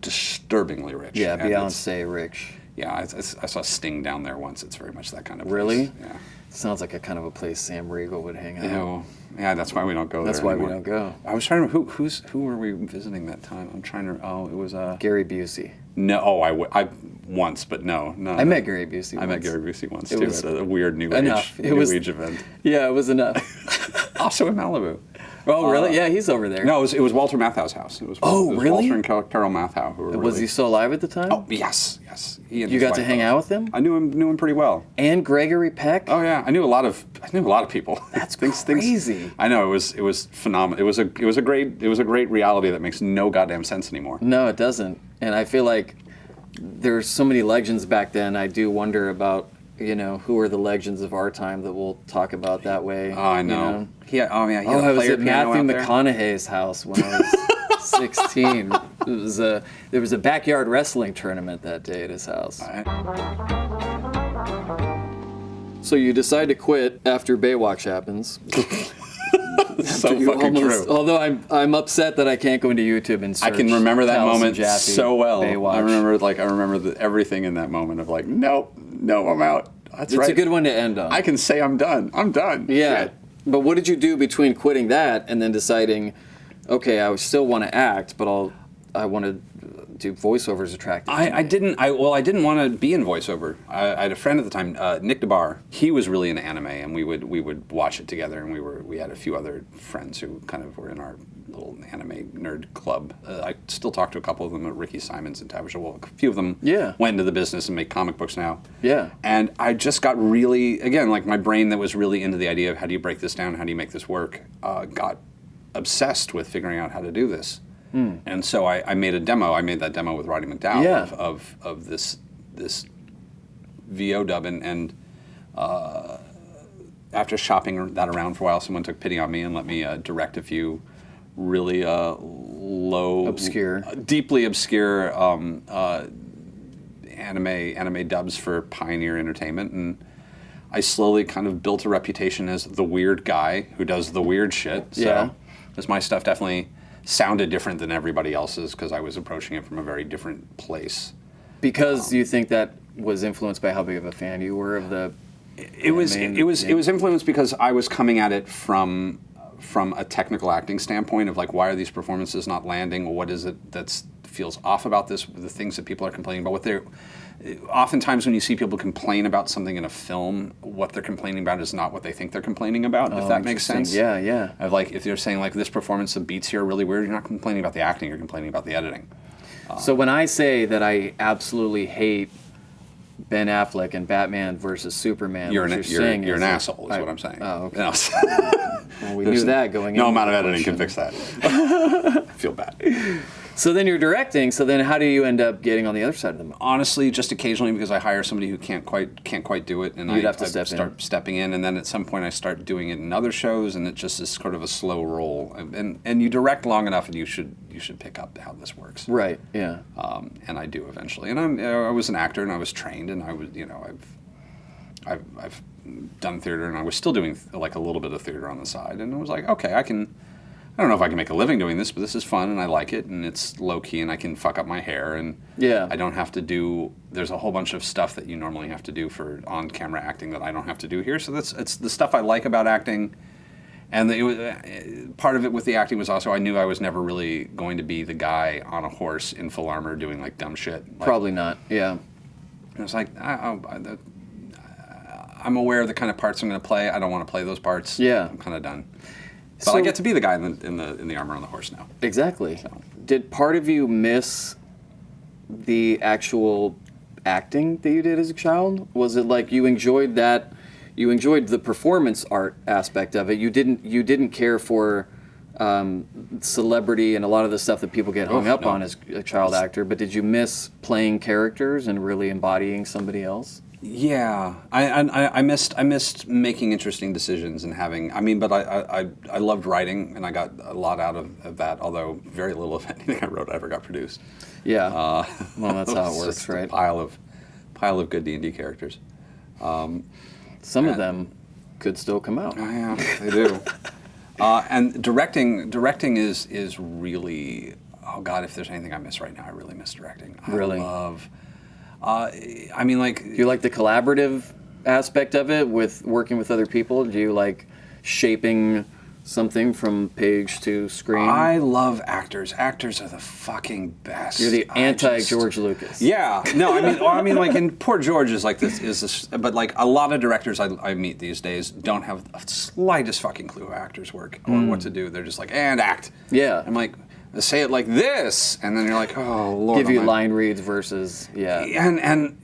disturbingly rich. Yeah, Beyonce rich. Yeah, I saw Sting down there once. It's very much that kind of place. Really? Yeah. Sounds like a kind of a place Sam Riegel would hang out. Yeah, that's why we don't go there. That's why anymore. we don't go. I was trying to remember who were we visiting that time. I'm trying to. Oh, it was Gary Busey. No, I once, but no. I met Gary Busey once. I met Gary Busey once too at a weird new enough. age event. Yeah, it was enough. Also in Malibu. Oh, really? Yeah, he's over there. No, it was Walter Matthau's house. It was really? Walter and Carol Matthau who were Was he still alive at the time? Oh, yes. He and You his got to wife hang both. out with him? I knew him pretty well. And Gregory Peck? Oh yeah, I knew a lot of people. That's crazy. I know, it was phenomenal. It was a great reality that makes no goddamn sense anymore. No, it doesn't. And I feel like there's so many legends back then. I do wonder about, who are the legends of our time that we'll talk about that way. Oh, I know. He had I was at Matthew McConaughey's house when I was 16. There was a backyard wrestling tournament that day at his house. So you decide to quit after Baywatch happens. So fucking true. Although I'm upset that I can't go into YouTube and search. I can remember that Taliesin moment Jaffe, so well. Baywatch. I remember everything in that moment of like, no, I'm out. That's right. It's a good one to end on. I can say I'm done. I'm done. Yeah. Shit. But what did you do between quitting that and then deciding, okay, I still want to act, but I want to do voiceovers attractive? I didn't want to be in voiceover. I had a friend at the time, Nick DeBar. He was really into anime, and we would watch it together. And we had a few other friends who kind of were in our little anime nerd club. I still talk to a couple of them, Ricky Simons and Tavisha Wolk. A few of them went into the business and make comic books now. Yeah. And I just got really, again, like my brain that was really into the idea of how do you break this down, how do you make this work, got obsessed with figuring out how to do this. And so I made a demo. I made that demo with Roddy McDowell of this VO dub, and after shopping that around for a while, someone took pity on me and let me direct a few really deeply obscure anime dubs for Pioneer Entertainment, and I slowly kind of built a reputation as the weird guy who does the weird shit. So, because my stuff definitely sounded different than everybody else's because I was approaching it from a very different place. Because you think that was influenced by how big of a fan you were of the. It was influenced because I was coming at it from a technical acting standpoint of like, why are these performances not landing? What is it that feels off about this? The things that people are complaining about. Oftentimes when you see people complain about something in a film, what they're complaining about is not what they think they're complaining about, if that makes sense. Yeah. Of like, if you're saying like this performance, the beats here are really weird, you're not complaining about the acting, you're complaining about the editing. So when I say that I absolutely hate Ben Affleck and Batman versus Superman, you're an asshole, is what I'm saying. Oh, okay. No. Well, we knew that going in. No amount of editing can fix that. I feel bad. So then you're directing. So then how do you end up getting on the other side of the mountain? Honestly, just occasionally because I hire somebody who can't quite do it, and You'd have to start stepping in, and then at some point I start doing it in other shows, and it just is sort of a slow roll. And you direct long enough, and you should pick up how this works. Right. Yeah. And I do eventually. And I was an actor, and I was trained, and I was I've done theater, and I was still doing like a little bit of theater on the side, and I was like, okay, I don't know if I can make a living doing this, but this is fun and I like it, and it's low key, and I can fuck up my hair, and I don't have to do. There's a whole bunch of stuff that you normally have to do for on-camera acting that I don't have to do here. So it's the stuff I like about acting, and part of it with the acting was also I knew I was never really going to be the guy on a horse in full armor doing like dumb shit. Probably not. Yeah. And it's like I'm aware of the kind of parts I'm going to play. I don't want to play those parts. Yeah. I'm kind of done. But I get to be the guy in the armor on the horse now. Exactly. So. Did part of you miss the actual acting that you did as a child? Was it like you enjoyed that? You enjoyed the performance art aspect of it. You didn't care for celebrity and a lot of the stuff that people get hung up on as a child actor. But did you miss playing characters and really embodying somebody else? Yeah, I missed making interesting decisions and having. But I loved writing, and I got a lot out of that. Although very little of anything I wrote ever got produced. Yeah. Well, that's how it works, right? A pile of good D&D characters. Some of them could still come out. Oh, yeah, they do. And directing is really. Oh God, if there's anything I miss right now, I really miss directing. Really? I love. Do you like the collaborative aspect of it with working with other people? Do you like shaping something from page to screen? I love actors. Actors are the fucking best. You're the anti-George Lucas. Yeah, no, I mean, like, and poor George is like this, but like a lot of directors I meet these days don't have the slightest fucking clue how actors work or what to do. They're just like, and act. Yeah. I'm like, say it like this, and then you're like, oh Lord. Give you line reads versus, And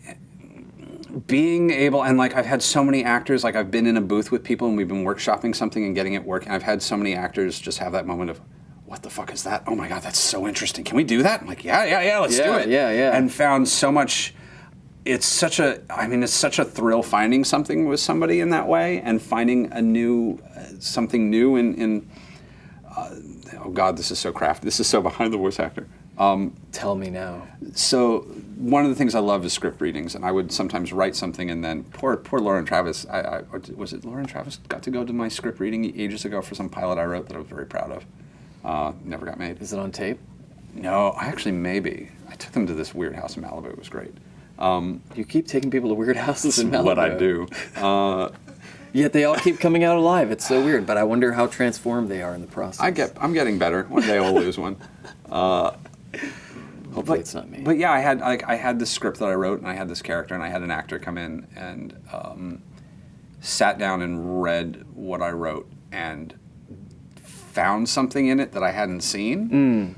being able, and like I've had so many actors, like I've been in a booth with people and we've been workshopping something and getting it working. I've had so many actors just have that moment of, what the fuck is that? Oh my God, that's so interesting. Can we do that? I'm like, yeah, let's do it. Yeah. And found so much, it's such a thrill finding something with somebody in that way and finding a new, something new in oh God, this is so crafty. This is so behind the voice actor. Tell me now. So one of the things I love is script readings, and I would sometimes write something, and then poor Lauren Travis. Was it Lauren Travis got to go to my script reading ages ago for some pilot I wrote that I was very proud of. Never got made. Is it on tape? No, maybe. I took them to this weird house in Malibu. It was great. You keep taking people to weird houses in Malibu. What I do. Yet they all keep coming out alive. It's so weird, but I wonder how transformed they are in the process. I'm getting better. One day I'll lose one. Hopefully it's not me. But yeah, I had this script that I wrote, and I had this character, and I had an actor come in and sat down and read what I wrote and found something in it that I hadn't seen.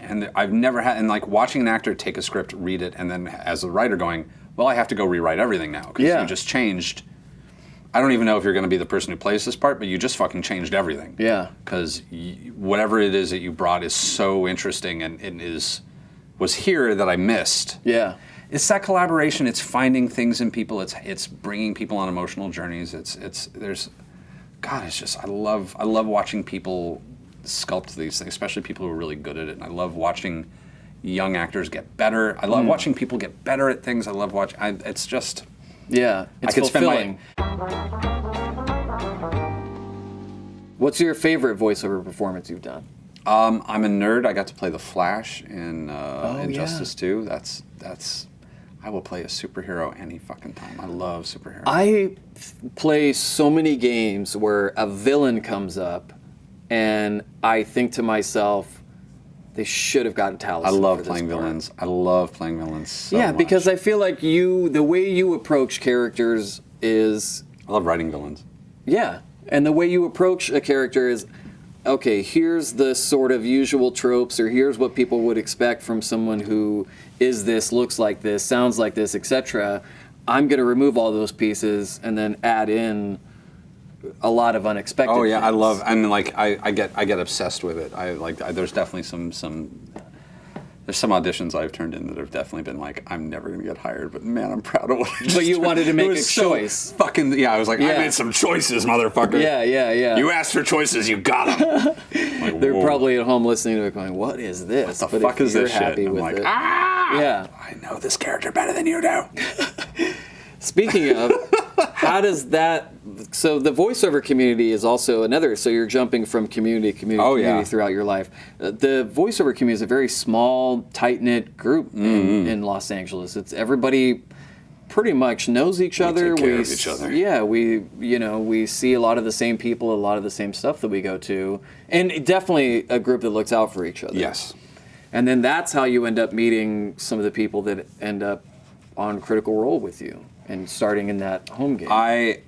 And I've never had, and like watching an actor take a script, read it, and then as a writer going, well, I have to go rewrite everything now because you just changed. I don't even know if you're going to be the person who plays this part, but you just fucking changed everything. Yeah. Because whatever it is that you brought is so interesting and was here that I missed. Yeah. It's that collaboration. It's finding things in people. It's bringing people on emotional journeys. I love watching people sculpt these things, especially people who are really good at it. And I love watching young actors get better. I love watching people get better at things. I love watching. It's just. Yeah, it's fulfilling. What's your favorite voiceover performance you've done? I'm a nerd. I got to play the Flash in Injustice 2. That's. I will play a superhero any fucking time. I love superheroes. I play so many games where a villain comes up, and I think to myself, they should have gotten Taliesin. I love playing villains. I love playing villains so much. Because I feel like the way you approach characters is... I love writing villains. Yeah, and the way you approach a character is, okay, here's the sort of usual tropes, or here's what people would expect from someone who is this, looks like this, sounds like this, etc. I'm going to remove all those pieces and then add in a lot of unexpected things. I love. I mean, like I get obsessed with it. There's definitely there's some auditions I've turned in that have definitely been like, I'm never going to get hired, but man, I'm proud of what I just But you wanted to make a choice. I was like, I made some choices, motherfucker. Yeah. You asked for choices, you got them. Like, they're probably at home listening to it going, what is this? What the fuck is this shit? Happy I'm with like, it. I know this character better than you do. Speaking of, how does that... So the voiceover community is also another... So you're jumping from community throughout your life. The voiceover community is a very small, tight-knit group in Los Angeles. It's everybody pretty much knows each other. Take care of each other. Yeah, we see a lot of the same people, a lot of the same stuff that we go to. And definitely a group that looks out for each other. Yes. And then that's how you end up meeting some of the people that end up on Critical Role with you and starting in that home game. I'd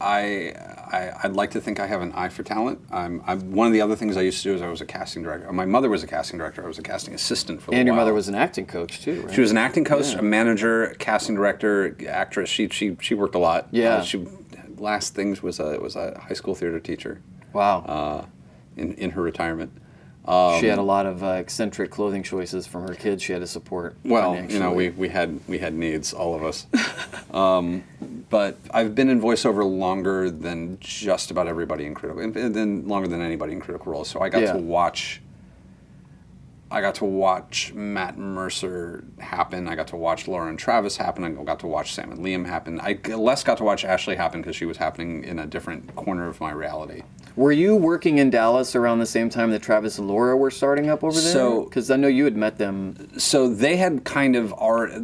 like to think I have an eye for talent. One of the other things I used to do is I was a casting director. My mother was a casting director. I was a casting assistant for a while. And your mother was an acting coach too, right? She was an acting coach, a manager, casting director, actress. She worked a lot. Yeah. Last things was a high school theater teacher. Wow. In her retirement. She had a lot of eccentric clothing choices from her kids she had to support. Well, we had needs, all of us. But I've been in voiceover longer than just about everybody in Critical, and then longer than anybody in Critical Role. So I got to watch Matt Mercer happen. I got to watch Lauren Travis happen. I got to watch Sam and Liam happen. I less got to watch Ashley happen because she was happening in a different corner of my reality. Were you working in Dallas around the same time that Travis and Laura were starting up over there? Because I know you had met them. So they had kind of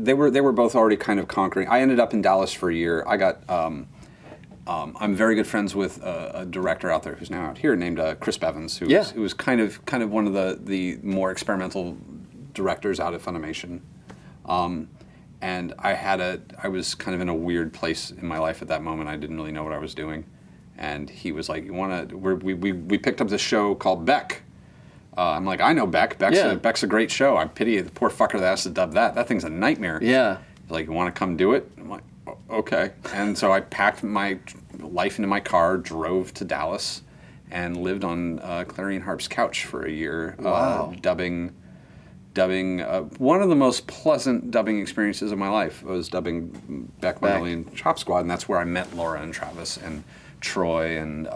they were both already kind of conquering. I ended up in Dallas for a year. I got I'm very good friends with a director out there who's now out here named Chris Bevins, who was kind of one of the more experimental directors out at Funimation. And I was kind of in a weird place in my life at that moment. I didn't really know what I was doing. And he was like, we picked up this show called Beck. I'm like, I know Beck. Beck's a great show. I pity the poor fucker that has to dub that. That thing's a nightmare. Yeah. He's like, you want to come do it? I'm like, okay. And so I packed my life into my car, drove to Dallas, and lived on Clarion Harp's couch for a year. Wow. Dubbing. One of the most pleasant dubbing experiences of my life was dubbing Beck Marley and Chop Squad, and that's where I met Laura and Travis and Troy and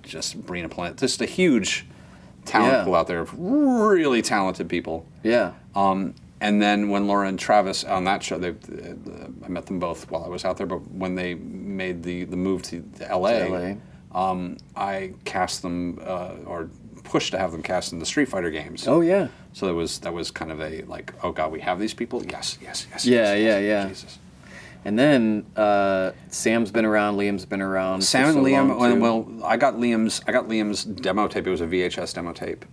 just Brina Plant. Just a huge talent pool out there of really talented people. Yeah. And then when Laura and Travis on that show, I met them both while I was out there. But when they made the move to LA, I cast them or pushed to have them cast in the Street Fighter games. Oh yeah. So that was kind of a like, oh God, we have these people. Yes. Yeah. Jesus. And then Sam's been around, Liam's been around. Sam and Liam. Well, I got Liam's demo tape. It was a VHS demo tape.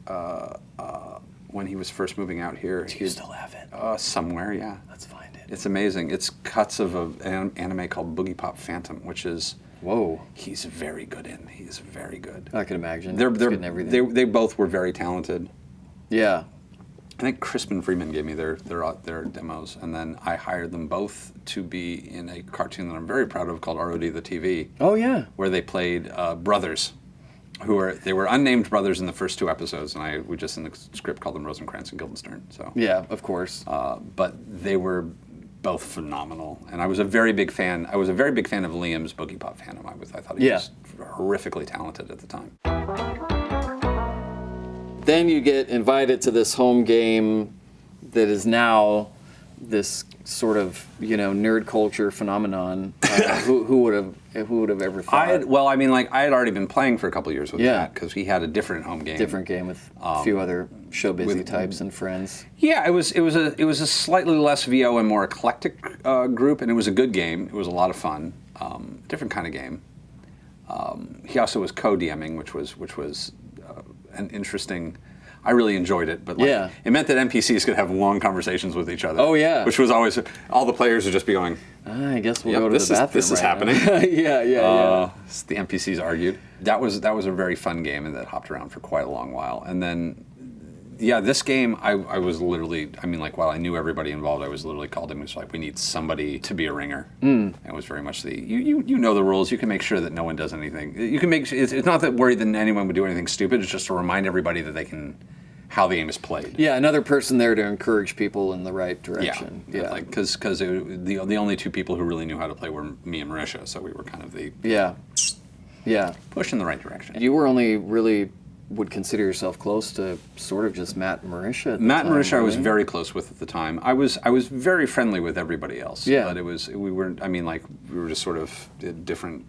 When he was first moving out here. Do you still have it? Somewhere, yeah. Let's find it. It's amazing. It's cuts of an anime called Boogie Pop Phantom, which is... Whoa. He's very good in. He's very good. I can imagine. They're good in everything. They both were very talented. Yeah. I think Crispin Freeman gave me their demos, and then I hired them both to be in a cartoon that I'm very proud of called ROD the TV. Oh yeah. Where they played brothers. They were unnamed brothers in the first 2 episodes, and we just in the script called them Rosencrantz and Guildenstern. So yeah, of course. But they were both phenomenal, and I was a very big fan. I was a very big fan of Liam's Boogie Pop Phantom. I thought he was horrifically talented at the time. Then you get invited to this home game that is now this sort of nerd culture phenomenon. Who would have ever thought? I had already been playing for a couple of years with Matt because he had a different home game. Different game with a few other show busy types and friends. Yeah, it was a slightly less VO and more eclectic group, and it was a good game. It was a lot of fun. Different kind of game. He also was co-DMing, which was an interesting. I really enjoyed it, but it meant that NPCs could have long conversations with each other. Oh yeah, which was always all the players would just be going. I guess we'll go to the bathroom. This is happening. Yeah. The NPCs argued. That was a very fun game, and that hopped around for quite a long while. And then, this game I was literally. While I knew everybody involved, I was literally called in. It was like, we need somebody to be a ringer. And it was very much you know the rules. You can make sure that no one does anything. You can make. It's not that worried that anyone would do anything stupid. It's just to remind everybody that they can. How the game is played. Yeah, another person there to encourage people in the right direction. Yeah. Because the only 2 people who really knew how to play were me and Marisha, so we were kind of the push in the right direction. You were only really would consider yourself close to sort of just Matt and Marisha. And Marisha, I was very close with at the time. I was very friendly with everybody else. Yeah, but we were just sort of different.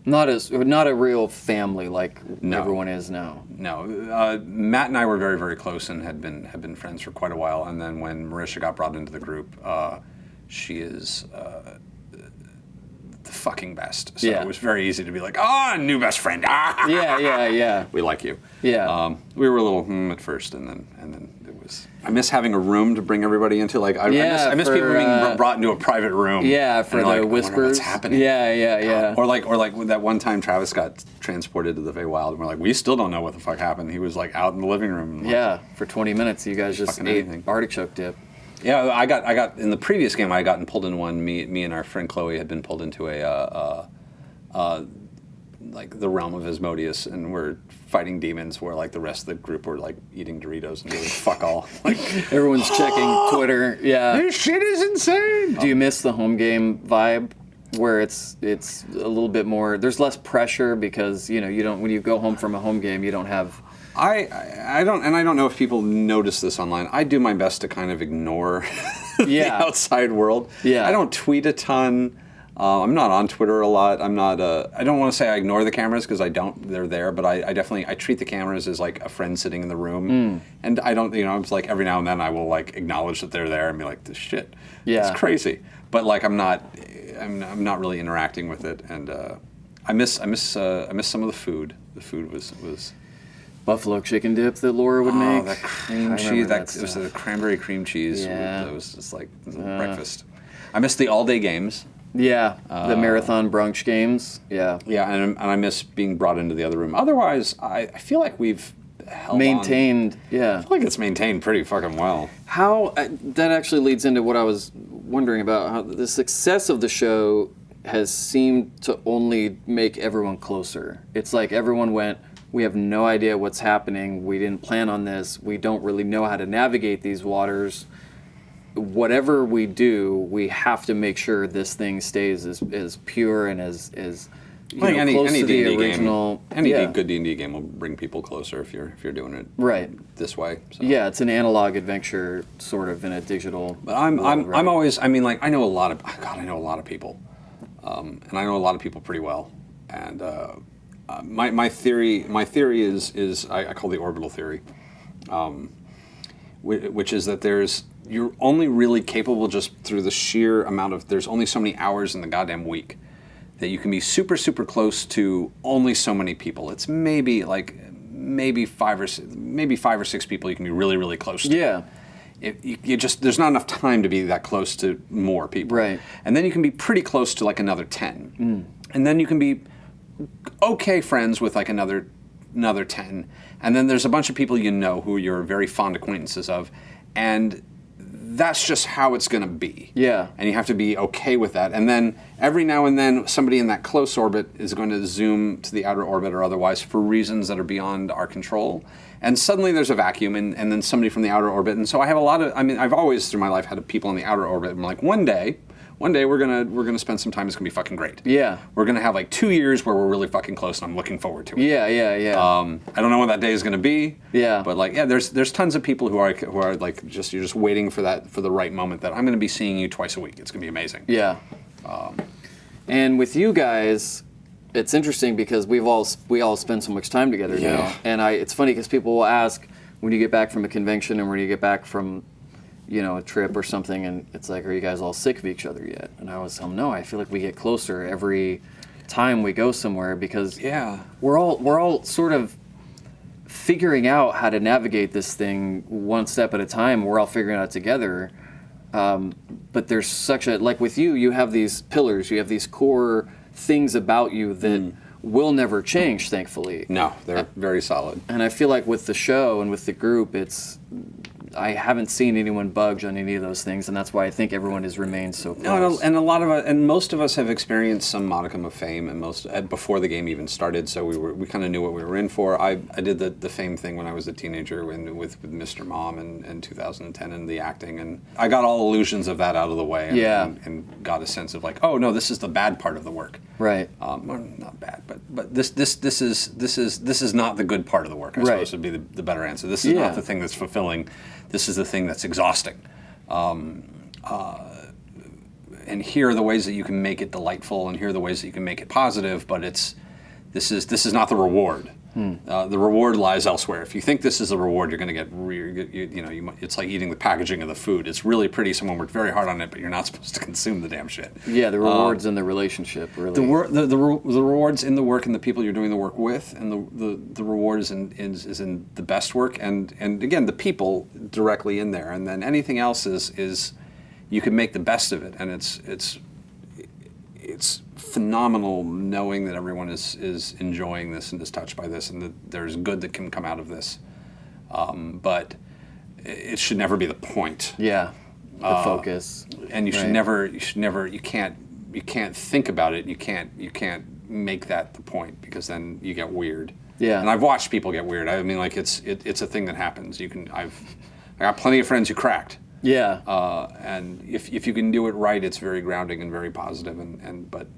Not a real family like everyone is now. No, Matt and I were very, very close and had been friends for quite a while. And then when Marisha got brought into the group, she is the fucking best. So it was very easy to be like, new best friend. Yeah. We like you. Yeah. We were a little at first, and then it was. I miss having a room to bring everybody into. I miss people being brought into a private room. Yeah, for the whispers. What's happening? Yeah. Or like that one time Travis got transported to the Feywild, and we're like, we still don't know what the fuck happened. He was out in the living room. For 20 minutes, you guys just ate artichoke dip. Yeah, I got in the previous game. I had gotten pulled in one. Me and our friend Chloe had been pulled into the realm of Asmodeus, and we're fighting demons where the rest of the group were eating Doritos and doing fuck all. Everyone's checking Twitter. Yeah, this shit is insane. Do you miss the home game vibe where it's a little bit more? There's less pressure because you don't when you go home from a home game you don't have. I don't know if people notice this online. I do my best to kind of ignore the outside world. Yeah, I don't tweet a ton. I'm not on Twitter a lot. I'm not. I don't want to say I ignore the cameras because I don't. They're there, but I definitely treat the cameras as like a friend sitting in the room, and I don't. I'm just every now and then I will acknowledge that they're there and be like, "This shit, it's crazy." But I'm not really interacting with it, and I miss some of the food. The food was Buffalo chicken dip that Laura would make. that cream I cheese. remember That that it was stuff. the cranberry cream cheese. Yeah. That was just like breakfast. I miss the all-day games. Yeah, the marathon brunch games. Yeah. Yeah, and I miss being brought into the other room. Otherwise, I feel like we've held Maintained. on. Yeah. I feel like it's maintained pretty fucking well. How that actually leads into what I was wondering about, how the success of the show has seemed to only make everyone closer. It's like everyone went, we have no idea what's happening, we didn't plan on this, we don't really know how to navigate these waters. Whatever we do, we have to make sure this thing stays as pure and as you know, Any close to the D&D original. game, any yeah. good D&D game will bring people closer if you're doing it Right. this way. So. Yeah, it's an analog adventure, sort of, in a digital. But I'm right? always, I mean, like, I know a lot of people, and I know a lot of people pretty well. And my theory is I call the orbital theory, which is that you're only really capable just through the sheer amount of, there's only so many hours in the goddamn week that you can be super, super close to only so many people. It's maybe 5 or 6 people you can be really, really close to. Yeah. There's not enough time to be that close to more people. Right. And then you can be pretty close to like another 10. And then you can be okay friends with like another 10. And then there's a bunch of people you know who you're very fond acquaintances of. And that's just how it's going to be. Yeah. And you have to be okay with that. And then every now and then somebody in that close orbit is going to zoom to the outer orbit or otherwise for reasons that are beyond our control. And suddenly there's a vacuum and then somebody from the outer orbit. And so I have I've always through my life had people in the outer orbit. I'm like, one day we're gonna spend some time. It's gonna be fucking great. Yeah. We're gonna have like 2 years where we're really fucking close, and I'm looking forward to it. Yeah. I don't know when that day is gonna be. Yeah. But like, yeah, there's tons of people who are like you're just waiting for the right moment that I'm gonna be seeing you twice a week. It's gonna be amazing. Yeah. And with you guys, it's interesting because we all spend so much time together now. And it's funny because people will ask when you get back from a convention and when you get back from, a trip or something, and it's like, are you guys all sick of each other yet? And I always tell them, no, I feel like we get closer every time we go somewhere because we're all sort of figuring out how to navigate this thing one step at a time. We're all figuring it out together. But there's such like with you have these pillars, you have these core things about you that will never change, thankfully. No, they're very solid. And I feel like with the show and with the group, I haven't seen anyone budge on any of those things, and that's why I think everyone has remained so close. No, and most of us have experienced some modicum of fame, and before the game even started, so we kind of knew what we were in for. I did the fame thing when I was a teenager with Mr. Mom in 2010 and the acting, and I got all illusions of that out of the way, and got a sense of like, oh no, this is the bad part of the work. Right. Well, not bad, but this is not the good part of the work. I suppose would be the better answer. This is not the thing that's fulfilling. This is the thing that's exhausting. And here are the ways that you can make it delightful, and here are the ways that you can make it positive. But this is not the reward. The reward lies elsewhere. If you think this is the reward, you're going to get it's like eating the packaging of the food. It's really pretty. Someone worked very hard on it, but you're not supposed to consume the damn shit. Yeah, the rewards in the relationship, really. The rewards in the work and the people you're doing the work with, and the reward is in the best work, and again the people directly in there, and then anything else is you can make the best of it, and it's phenomenal knowing that everyone is enjoying this and is touched by this, and that there's good that can come out of this. But it should never be the point. Yeah, the focus. And you should never. You can't think about it. You can't make that the point, because then you get weird. Yeah. And I've watched people get weird. I mean, like it's a thing that happens. I got plenty of friends who cracked. Yeah. And if you can do it right, it's very grounding and very positive. But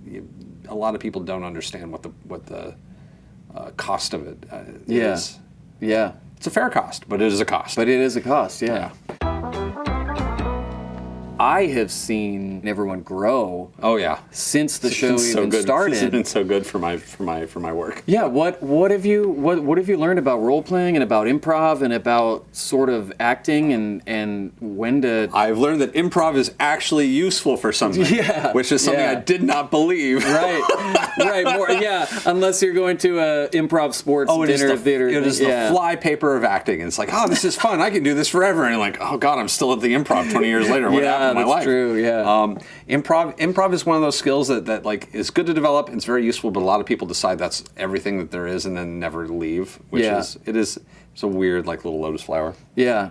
a lot of people don't understand what the cost of it is. Yeah. It's a fair cost, but it is a cost. But it is a cost. Yeah. I have seen everyone grow. Oh yeah, Since the It's show been so even good. started. It's been so good for my work. Yeah, what have you learned about role playing and about improv and about sort of acting and when to I've learned that improv is actually useful for something. Yeah, which is something I did not believe. right more unless you're going to a improv sports dinner theater. It is the fly paper of acting. It's like, oh, this is fun. I can do this forever. And you're like, oh God, I'm still at the improv 20 years later. What happened to my life? True. Yeah. Improv is one of those skills that like is good to develop. It's very useful, but a lot of people decide that's everything that there is and then never leave. Which it's a weird like little lotus flower. Yeah.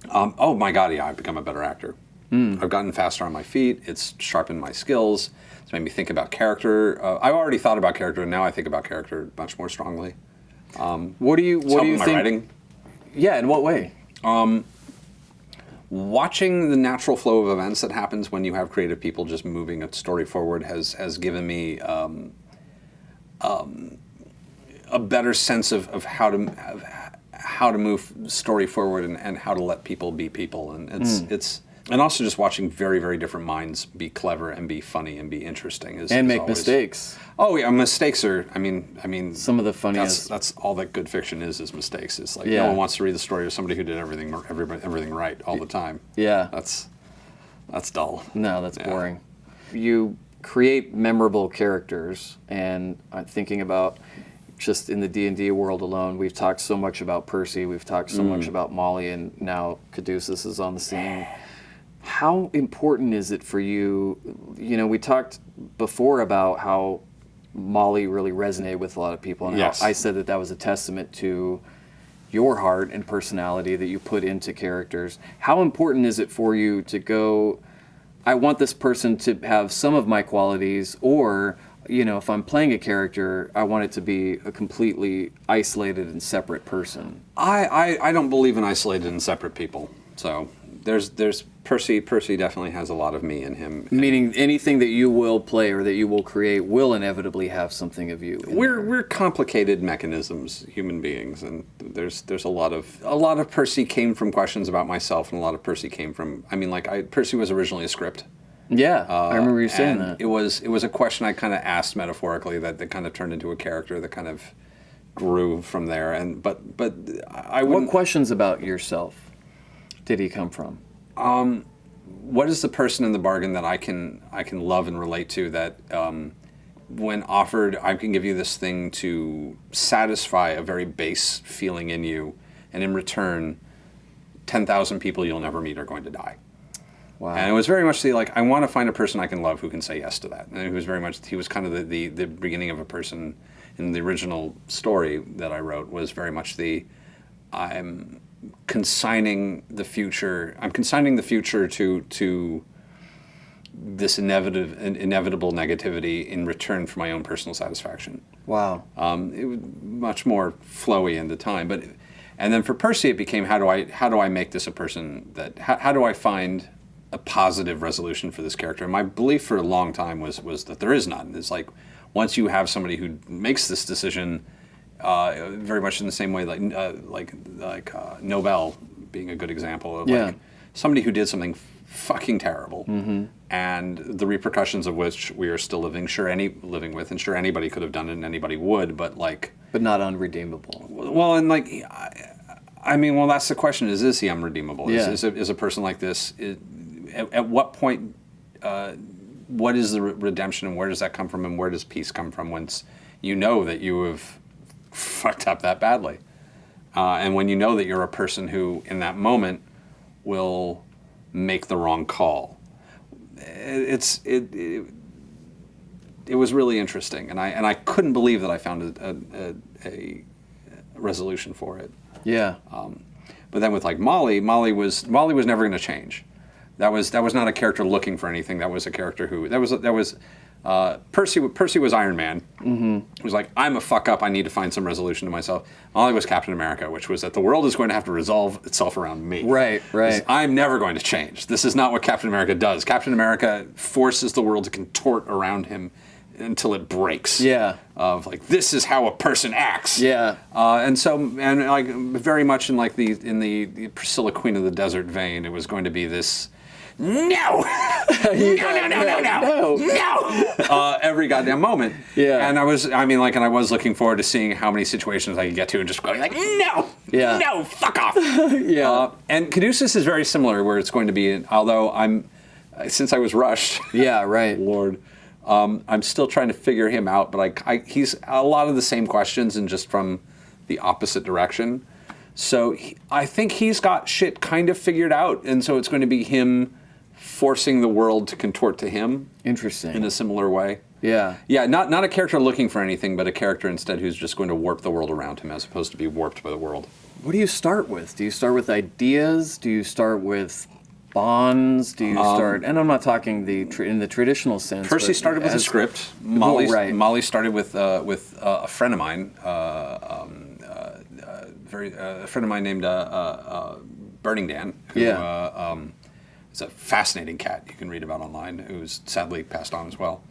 Oh my God, yeah, I've become a better actor. I've gotten faster on my feet. It's sharpened my skills. It's made me think about character. I've already thought about character, and now I think about character much more strongly. What do you think? Writing? Yeah, in what way? Watching the natural flow of events that happens when you have creative people just moving a story forward has given me a better sense of how to move story forward and how to let people be people, and it's and also just watching very, very different minds be clever and be funny and be interesting and make mistakes. Oh yeah, mistakes are. I mean, some of the funniest. That's all that good fiction is mistakes. It's like no one wants to read the story of somebody who did everything right all the time. Yeah, that's dull. No, that's boring. You create memorable characters, and I'm thinking about just in the D&D world alone. We've talked so much about Percy. We've talked so much about Molly, and now Caduceus is on the scene. How important is it for you? You know, we talked before about how Molly really resonated with a lot of people, and how I said that was a testament to your heart and personality that you put into characters. How important is it for you to go, I want this person to have some of my qualities, or, you know, if I'm playing a character, I want it to be a completely isolated and separate person? I don't believe in isolated and separate people. So there's Percy definitely has a lot of me in him. Meaning anything that you will play or that you will create will inevitably have something of you. We're complicated mechanisms, human beings, and there's a lot of Percy came from questions about myself, and a lot of Percy came from Percy was originally a script. Yeah, I remember you saying that. It was a question I kind of asked metaphorically that kind of turned into a character that kind of grew from there. And but I wouldn't. What questions about yourself did he come from? What is the person in the bargain that I can love and relate to, that when offered, I can give you this thing to satisfy a very base feeling in you, and in return, 10,000 people you'll never meet are going to die. Wow. And it was very much I want to find a person I can love who can say yes to that. And he was kind of the beginning of a person in the original story that I wrote, was very much I'm consigning the future to this inevitable negativity in return for my own personal satisfaction. Wow. It was much more flowy in the time, and then for Percy it became how do I make this a person that how do I find a positive resolution for this character? And my belief for a long time was that there is none. It's like once you have somebody who makes this decision, very much in the same way like Nobel being a good example of like somebody who did something fucking terrible, and the repercussions of which we are still living with, and sure anybody could have done it and anybody would, but not unredeemable. Well, and that's the question: is he unredeemable? Yeah. Is a person like this? At what point? What is the redemption, and where does that come from, and where does peace come from once you know that you have fucked up that badly, and when you know that you're a person who, in that moment, will make the wrong call? It was really interesting, and I couldn't believe that I found a resolution for it. Yeah. But then with Molly was never going to change. That was not a character looking for anything. That was a character who Percy was Iron Man. Mm-hmm. It was like, I'm a fuck up. I need to find some resolution to myself. Molly was Captain America, which was that the world is going to have to resolve itself around me. Right. I'm never going to change. This is not what Captain America does. Captain America forces the world to contort around him until it breaks. Yeah. Of this is how a person acts. Yeah. And very much in the Priscilla Queen of the Desert vein, it was going to be this no, no, every goddamn moment. Yeah. And I was looking forward to seeing how many situations I could get to and just going like, no, no, fuck off. Yeah. And Caduceus is very similar, where it's going to be, although since I was rushed. Yeah, right. Lord. I'm still trying to figure him out, but he's a lot of the same questions and just from the opposite direction. So I think he's got shit kind of figured out, and so it's going to be him forcing the world to contort to him. Interesting. In a similar way. Yeah. Yeah, not a character looking for anything, but a character instead who's just going to warp the world around him as opposed to be warped by the world. What do you start with? Do you start with ideas? Do you start with bonds? Do you start? And I'm not talking in the traditional sense. Percy started with a script. Molly started with a friend of mine, a friend of mine named Burning Dan, who is a fascinating cat you can read about online, who's sadly passed on as well.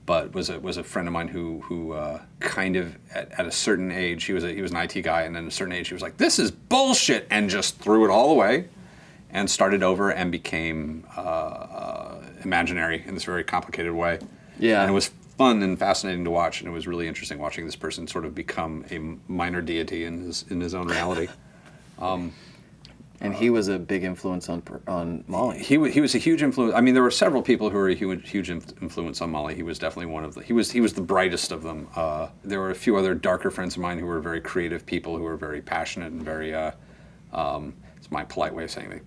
But was a friend of mine who kind of at a certain age, he was an IT guy, and then at a certain age he was like, this is bullshit, and just threw it all away and started over and became imaginary in this very complicated way. Yeah. And it was fun and fascinating to watch, and it was really interesting watching this person sort of become a minor deity in his own reality. And he was a big influence on Molly. He was a huge influence. I mean, there were several people who were a huge influence on Molly. He was definitely one of the. He was the brightest of them. There were a few other darker friends of mine who were very creative people, who were very passionate and very. It's my polite way of saying they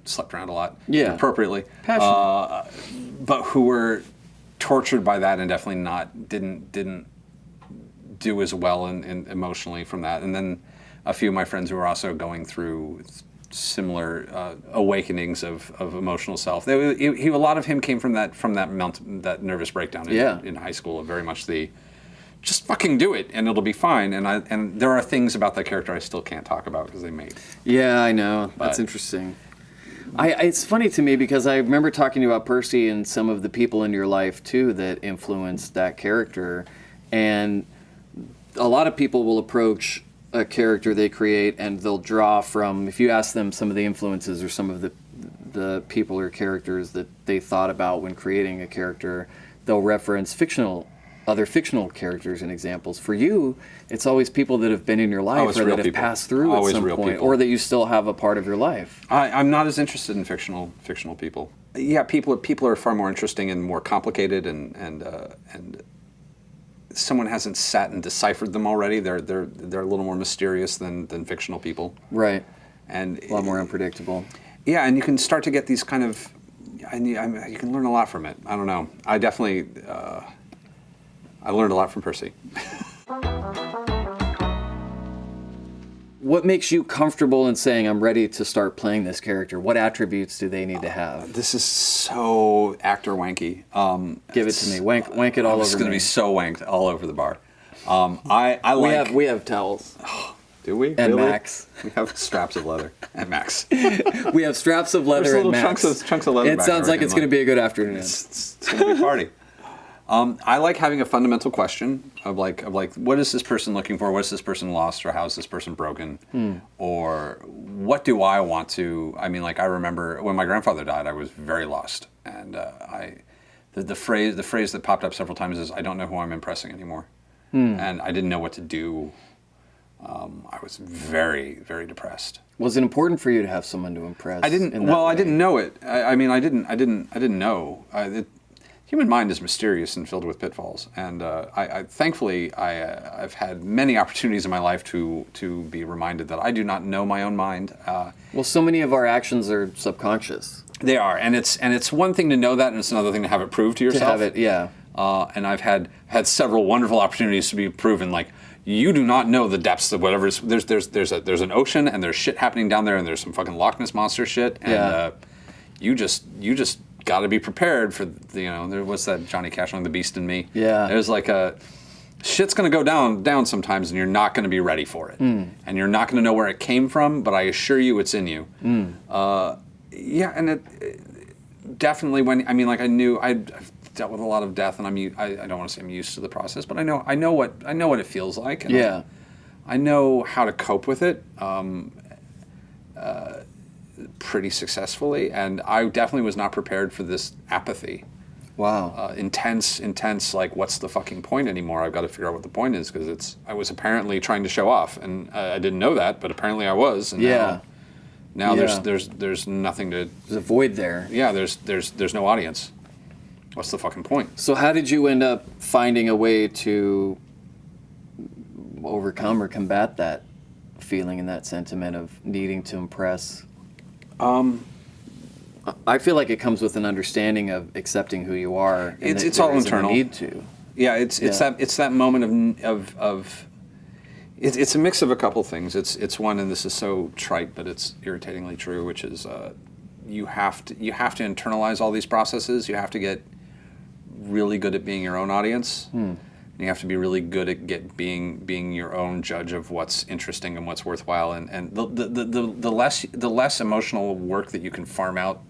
slept around a lot. Yeah. Appropriately. Passionate. But who were tortured by that and definitely didn't do as well in emotionally from that. And then a few of my friends who were also going through similar awakenings of emotional self. A lot of him came from that nervous breakdown in high school. Very much the just fucking do it and it'll be fine. And there are things about that character I still can't talk about because they made. Yeah, I know. That's interesting. It's funny to me because I remember talking to you about Percy and some of the people in your life too that influenced that character, and a lot of people will approach a character they create and they'll draw from, if you ask them some of the influences or some of the people or characters that they thought about when creating a character, they'll reference other fictional characters and examples. For you, it's always people that have been in your life or that have passed through at some point, or that you still have a part of your life. I'm not as interested in fictional people. Yeah, people are far more interesting and more complicated, and someone hasn't sat and deciphered them already. They're a little more mysterious than fictional people. Right. And a lot more unpredictable. Yeah, and you can start to get these kind of, you can learn a lot from it. I don't know. I definitely. I learned a lot from Percy. What makes you comfortable in saying, I'm ready to start playing this character? What attributes do they need to have? This is so actor wanky. Give it to me. Wank it all over me. It's going to be so wanked all over the bar. We have towels. Do we? And really? Max. We have straps of leather. And Max. We have straps of leather and Max. Chunks of leather. It sounds like it's going to be a good afternoon. It's going to be a party. I like having a fundamental question of like, what is this person looking for? What is this person lost, or how is this person broken? Or what do I want to? I mean, like, I remember when my grandfather died, I was very lost, and the phrase that popped up several times is, "I don't know who I'm impressing anymore," and I didn't know what to do. I was very, very depressed. Was it important for you to have someone to impress? I didn't know it. I didn't know. Human mind is mysterious and filled with pitfalls, and thankfully I've had many opportunities in my life to be reminded that I do not know my own mind. Well, so many of our actions are subconscious. They are, and it's one thing to know that, and it's another thing to have it proved to yourself. To have it, yeah. And I've had several wonderful opportunities to be proven, like, you do not know the depths of whatever. There's an ocean, and there's shit happening down there, and there's some fucking Loch Ness monster shit, and you just got to be prepared for there was that Johnny Cash on The Beast in Me. Yeah. There's like shit's going to go down sometimes, and you're not going to be ready for it. And you're not going to know where it came from, but I assure you it's in you. Yeah, and it definitely I've dealt with a lot of death, and I don't want to say I'm used to the process, but I know what it feels like. And yeah. I know how to cope with it. pretty successfully, and I definitely was not prepared for this apathy. Wow. Intense, like, what's the fucking point anymore? I've got to figure out what the point is, because I was apparently trying to show off, and I didn't know that, but apparently I was. And now there's nothing to... There's a void there. Yeah, there's no audience. What's the fucking point? So how did you end up finding a way to overcome or combat that feeling and that sentiment of needing to impress? I feel like it comes with an understanding of accepting who you are. And it's all internal. Need to. Yeah, it's that moment of it's a mix of a couple things. It's one, and this is so trite, but it's irritatingly true, which is you have to internalize all these processes. You have to get really good at being your own audience. You have to be really good at being your own judge of what's interesting and what's worthwhile. And the less emotional work that you can farm out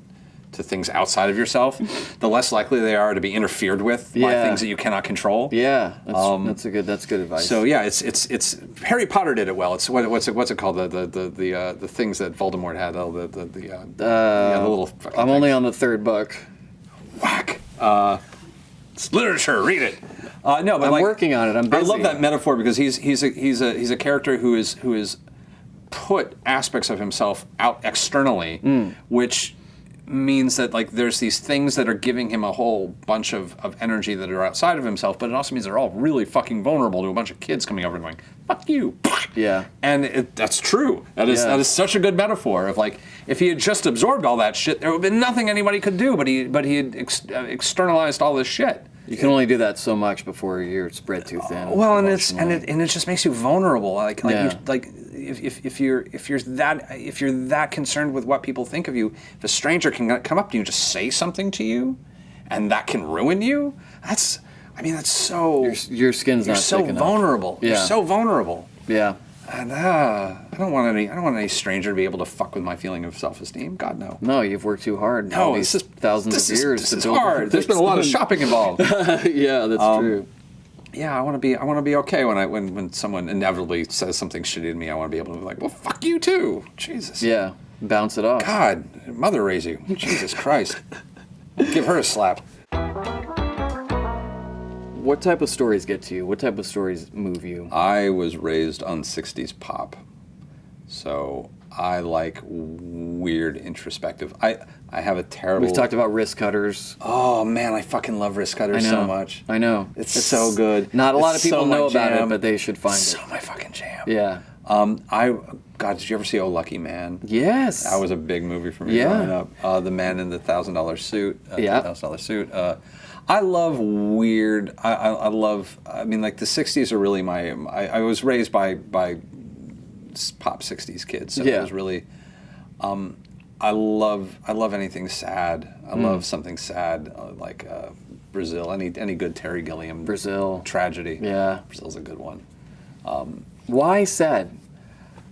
to things outside of yourself, the less likely they are to be interfered with by things that you cannot control. Yeah, that's good advice. So yeah, it's Harry Potter did it well. It's what's it called, the things that Voldemort had, the little. I'm only on the third book. Whack. It's literature. Read it. No, but I'm working on it. I'm busy. I love that metaphor, because he's a character who is put aspects of himself out externally, which means that, like, there's these things that are giving him a whole bunch of energy that are outside of himself, but it also means they're all really fucking vulnerable to a bunch of kids coming over and going, fuck you. Yeah. And that's true. That is such a good metaphor of, like, if he had just absorbed all that shit, there would have been nothing anybody could do, but he had externalized all this shit. You can only do that so much before you're spread too thin. Well, and it just makes you vulnerable. If you're that concerned with what people think of you, if a stranger can come up to you and just say something to you, and that can ruin you, that's so. Your skin's not so thick enough. vulnerable. Yeah. You're so vulnerable. Yeah. And I don't want any stranger to be able to fuck with my feeling of self-esteem. God, no. No, you've worked too hard. No, this is thousands of years. This is hard. There's been a lot of shopping involved. Yeah, that's true. Yeah, I want to be okay when someone inevitably says something shitty to me. I want to be able to be like, well, fuck you too. Jesus. Yeah, bounce it off. God, mother raise you. Jesus Christ. Give her a slap. What type of stories get to you? What type of stories move you? I was raised on 60s pop, so I like weird, introspective. I have a terrible... We've talked about Wrist Cutters. Oh, man, I fucking love Wrist Cutters so much. I know. It's so good. Not a lot of people know about it, but they should find it. So my fucking jam. Yeah. God, did you ever see Oh Lucky Man? Yes. That was a big movie for me growing up. The Man in the $1,000 suit. $1,000 suit. I love weird. I love. I mean, like, the '60s are really my. I was raised by pop '60s kids, so it was really. I love anything sad. I love something sad, like Brazil. Any good Terry Gilliam tragedy. Yeah, Brazil's a good one. Why sad?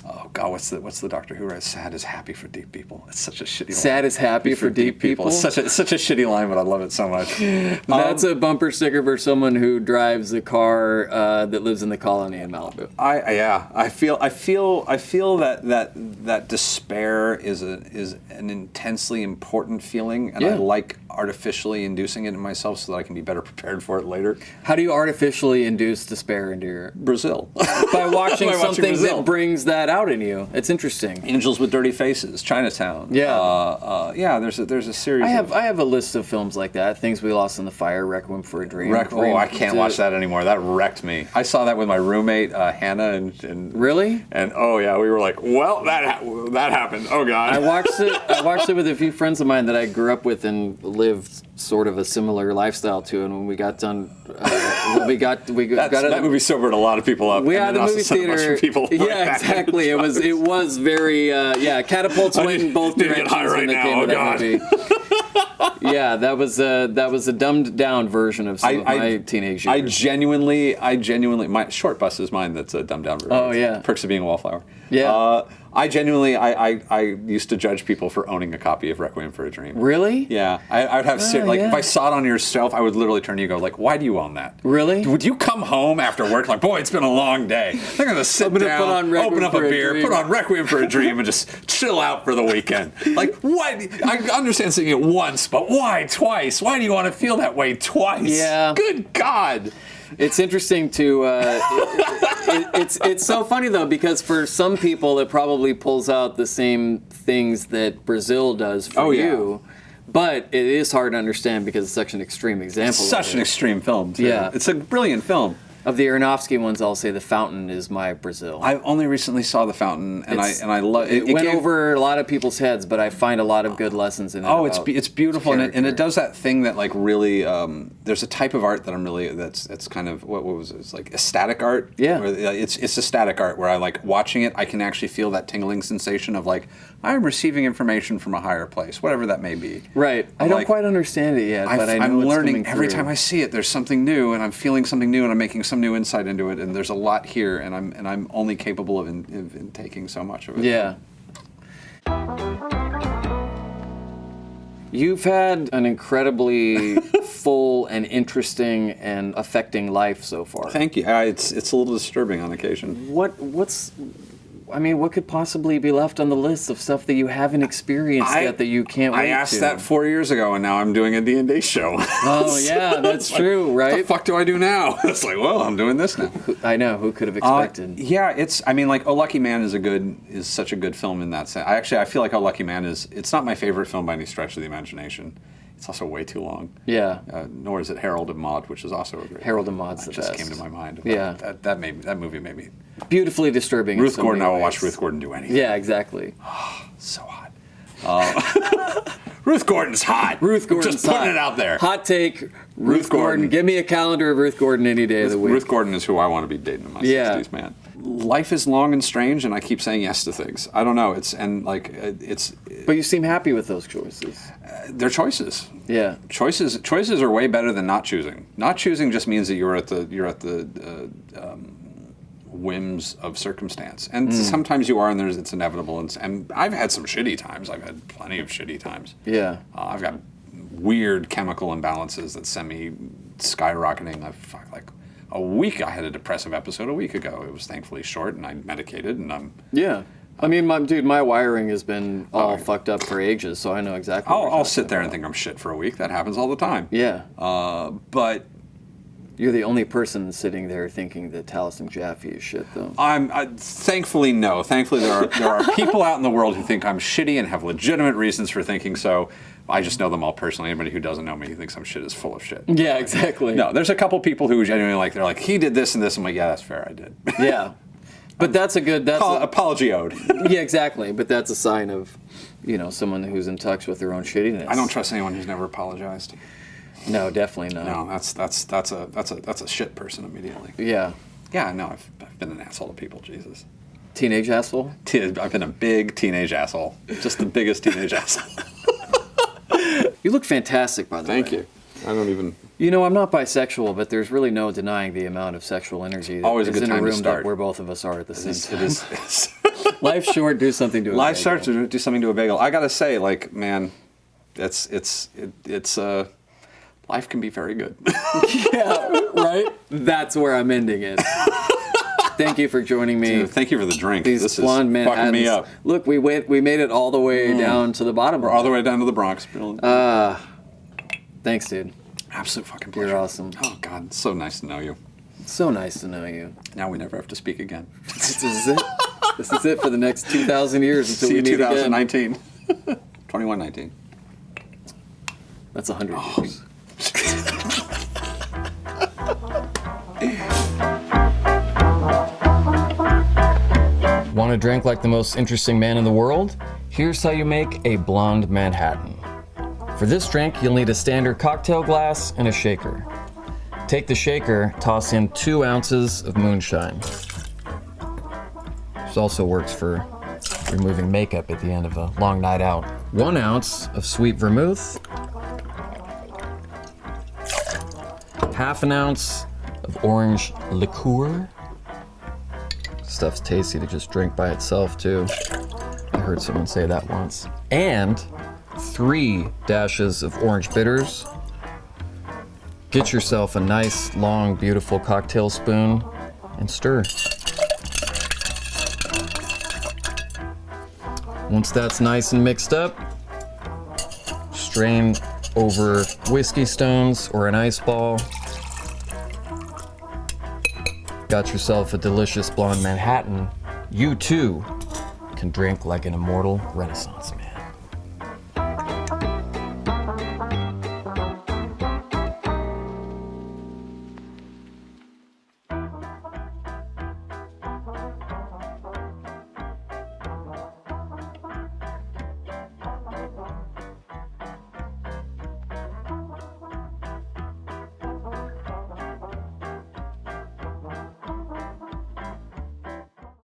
Oh God, what's the Doctor Who writes? Sad is happy for deep people. It's such a shitty line. Sad is happy for deep people. It's such a shitty line, but I love it so much. That's a bumper sticker for someone who drives a car that lives in the colony in Malibu. I feel that despair is an intensely important feeling, and I like artificially inducing it in myself so that I can be better prepared for it later. How do you artificially induce despair into your... Brazil. By watching something that brings that out in you. It's interesting. Angels with Dirty Faces, Chinatown. Yeah. There's a series. I have a list of films like that. Things We Lost in the Fire, Requiem for a Dream. I can't watch that anymore. That wrecked me. I saw that with my roommate Hannah and really. And oh yeah, we were like, well, that happened. Oh God. I watched it with a few friends of mine that I grew up with and lived sort of a similar lifestyle to, and when we got done, that movie sobered a lot of people up. We had the movie theater. Yeah, exactly. It was very catapults went in both directions when they came to that movie. Yeah, that was a dumbed down version of some of my teenage years. I genuinely, my Short Bus is mine. That's a dumbed down version. Oh yeah, Perks of Being a Wallflower. Yeah. I genuinely, I used to judge people for owning a copy of Requiem for a Dream. Really? Yeah, I would have like yeah. if I saw it on your shelf, I would literally turn to you and go like, "Why do you own that? Really? Would you come home after work like, boy, it's been a long day. I'm gonna sit gonna down, put on Requiem open up a for a beer, Dream." put on Requiem for a Dream, and just chill out for the weekend? Like, what? I understand seeing it once, but why twice? Why do you want to feel that way twice? Yeah. Good God. It's interesting to. It's so funny though, because for some people it probably pulls out the same things that Brazil does for you, but it is hard to understand because it's such an extreme example. Such an extreme film, too. Yeah. It's a brilliant film. Of the Aronofsky ones, I'll say The Fountain is my Brazil. I only recently saw The Fountain, and I love it. It went over a lot of people's heads, but I find a lot of good lessons in it. Oh, it's beautiful, and it does that thing that like really. There's a type of art that I'm really that's kind of what was it? It's like ecstatic art. Yeah, where, it's ecstatic art where I like watching it. I can actually feel that tingling sensation of like I'm receiving information from a higher place, whatever that may be. Right. I don't quite understand it yet, but I know I'm it's learning coming every through. time I see it. There's something new, and I'm feeling something new, and I'm making some new insight into it. And there's a lot here, and I'm only capable of in taking so much of it. Yeah. You've had an incredibly full and interesting and affecting life so far. Thank you. It's a little disturbing on occasion. What could possibly be left on the list of stuff that you haven't experienced yet that you can't wait to? I asked that 4 years ago, and now I'm doing a D&D show. Oh, yeah, that's true, right? What the fuck do I do now? It's like, well, I'm doing this now. I know, who could have expected? Yeah, like, Oh Lucky Man is such a good film in that sense. I feel like Oh Lucky Man it's not my favorite film by any stretch of the imagination. It's also way too long. Yeah. Nor is it Harold and Maude, which is also a great Harold and Maude's the just best. came to my mind. Yeah. That movie made me... Beautifully disturbing. Ruth in so Gordon, many I will ways. watch Ruth Gordon do anything. Yeah, exactly. So hot. Ruth Gordon's hot. Ruth Gordon's just putting hot. it out there. Hot take. Ruth Gordon. Gordon. Give me a calendar of Ruth Gordon any day of the week. Ruth Gordon is who I want to be dating in my 60s, man. Life is long and strange, and I keep saying yes to things. I don't know. But you seem happy with those choices. They're choices. Yeah. Choices are way better than not choosing. Not choosing just means that you're at the whims of circumstance, and sometimes you are, and it's inevitable. And I've had some shitty times. I've had plenty of shitty times. Yeah. I've got weird chemical imbalances that send me skyrocketing. I had a depressive episode a week ago. It was thankfully short, and I medicated, and I'm... Yeah. I mean, my wiring has been all fucked up for ages, so I know exactly what I'll sit there and think I'm shit for a week. That happens all the time. Yeah. But... You're the only person sitting there thinking that Taliesin Jaffe is shit, though. Thankfully, no. Thankfully, there are people out in the world who think I'm shitty and have legitimate reasons for thinking so. I just know them all personally. Anybody who doesn't know me who thinks I'm shit is full of shit. Yeah, exactly. No, there's a couple people who genuinely they're like, he did this and this. I'm like, yeah, that's fair, I did. Yeah. But that's a good... Apology owed. Yeah, exactly. But that's a sign of, someone who's in touch with their own shittiness. I don't trust anyone who's never apologized. No, definitely not. No, that's a shit person immediately. Yeah. Yeah, no, I've been an asshole to people, Jesus. Teenage asshole? I've been a big teenage asshole. Just the biggest teenage asshole. You look fantastic, by the way. Thank you. I don't even... I'm not bisexual, but there's really no denying the amount of sexual energy that Always a is good in a time to room start. that where both of us are at the same time. It is. Life's short, do something to a Life's bagel. short, do something to a bagel. I gotta say, like, man, life can be very good. Yeah, right? That's where I'm ending it. Thank you for joining me. Dude, thank you for the drink. These this blonde is Manhattans. fucking me up. Look, we made it all the way down to the bottom. We're all the way down to the Bronx. Thanks, dude. Absolute fucking pleasure. You're awesome. Oh, God, it's so nice to know you. So nice to know you. Now we never have to speak again. This is it. This is it for the next 2,000 years until See we you meet 2019. again. 2119. That's 100 years. Want to drink like the most interesting man in the world? Here's how you make a blonde Manhattan. For this drink, you'll need a standard cocktail glass and a shaker. Take the shaker, toss in 2 ounces of moonshine. This also works for removing makeup at the end of a long night out. 1 ounce of sweet vermouth. Half an ounce of orange liqueur. Stuff's tasty to just drink by itself too. I heard someone say that once. And 3 dashes of orange bitters. Get yourself a nice, long, beautiful cocktail spoon and stir. Once that's nice and mixed up, strain over whiskey stones or an ice ball. Got yourself a delicious blonde Manhattan. You too can drink like an immortal Renaissance man.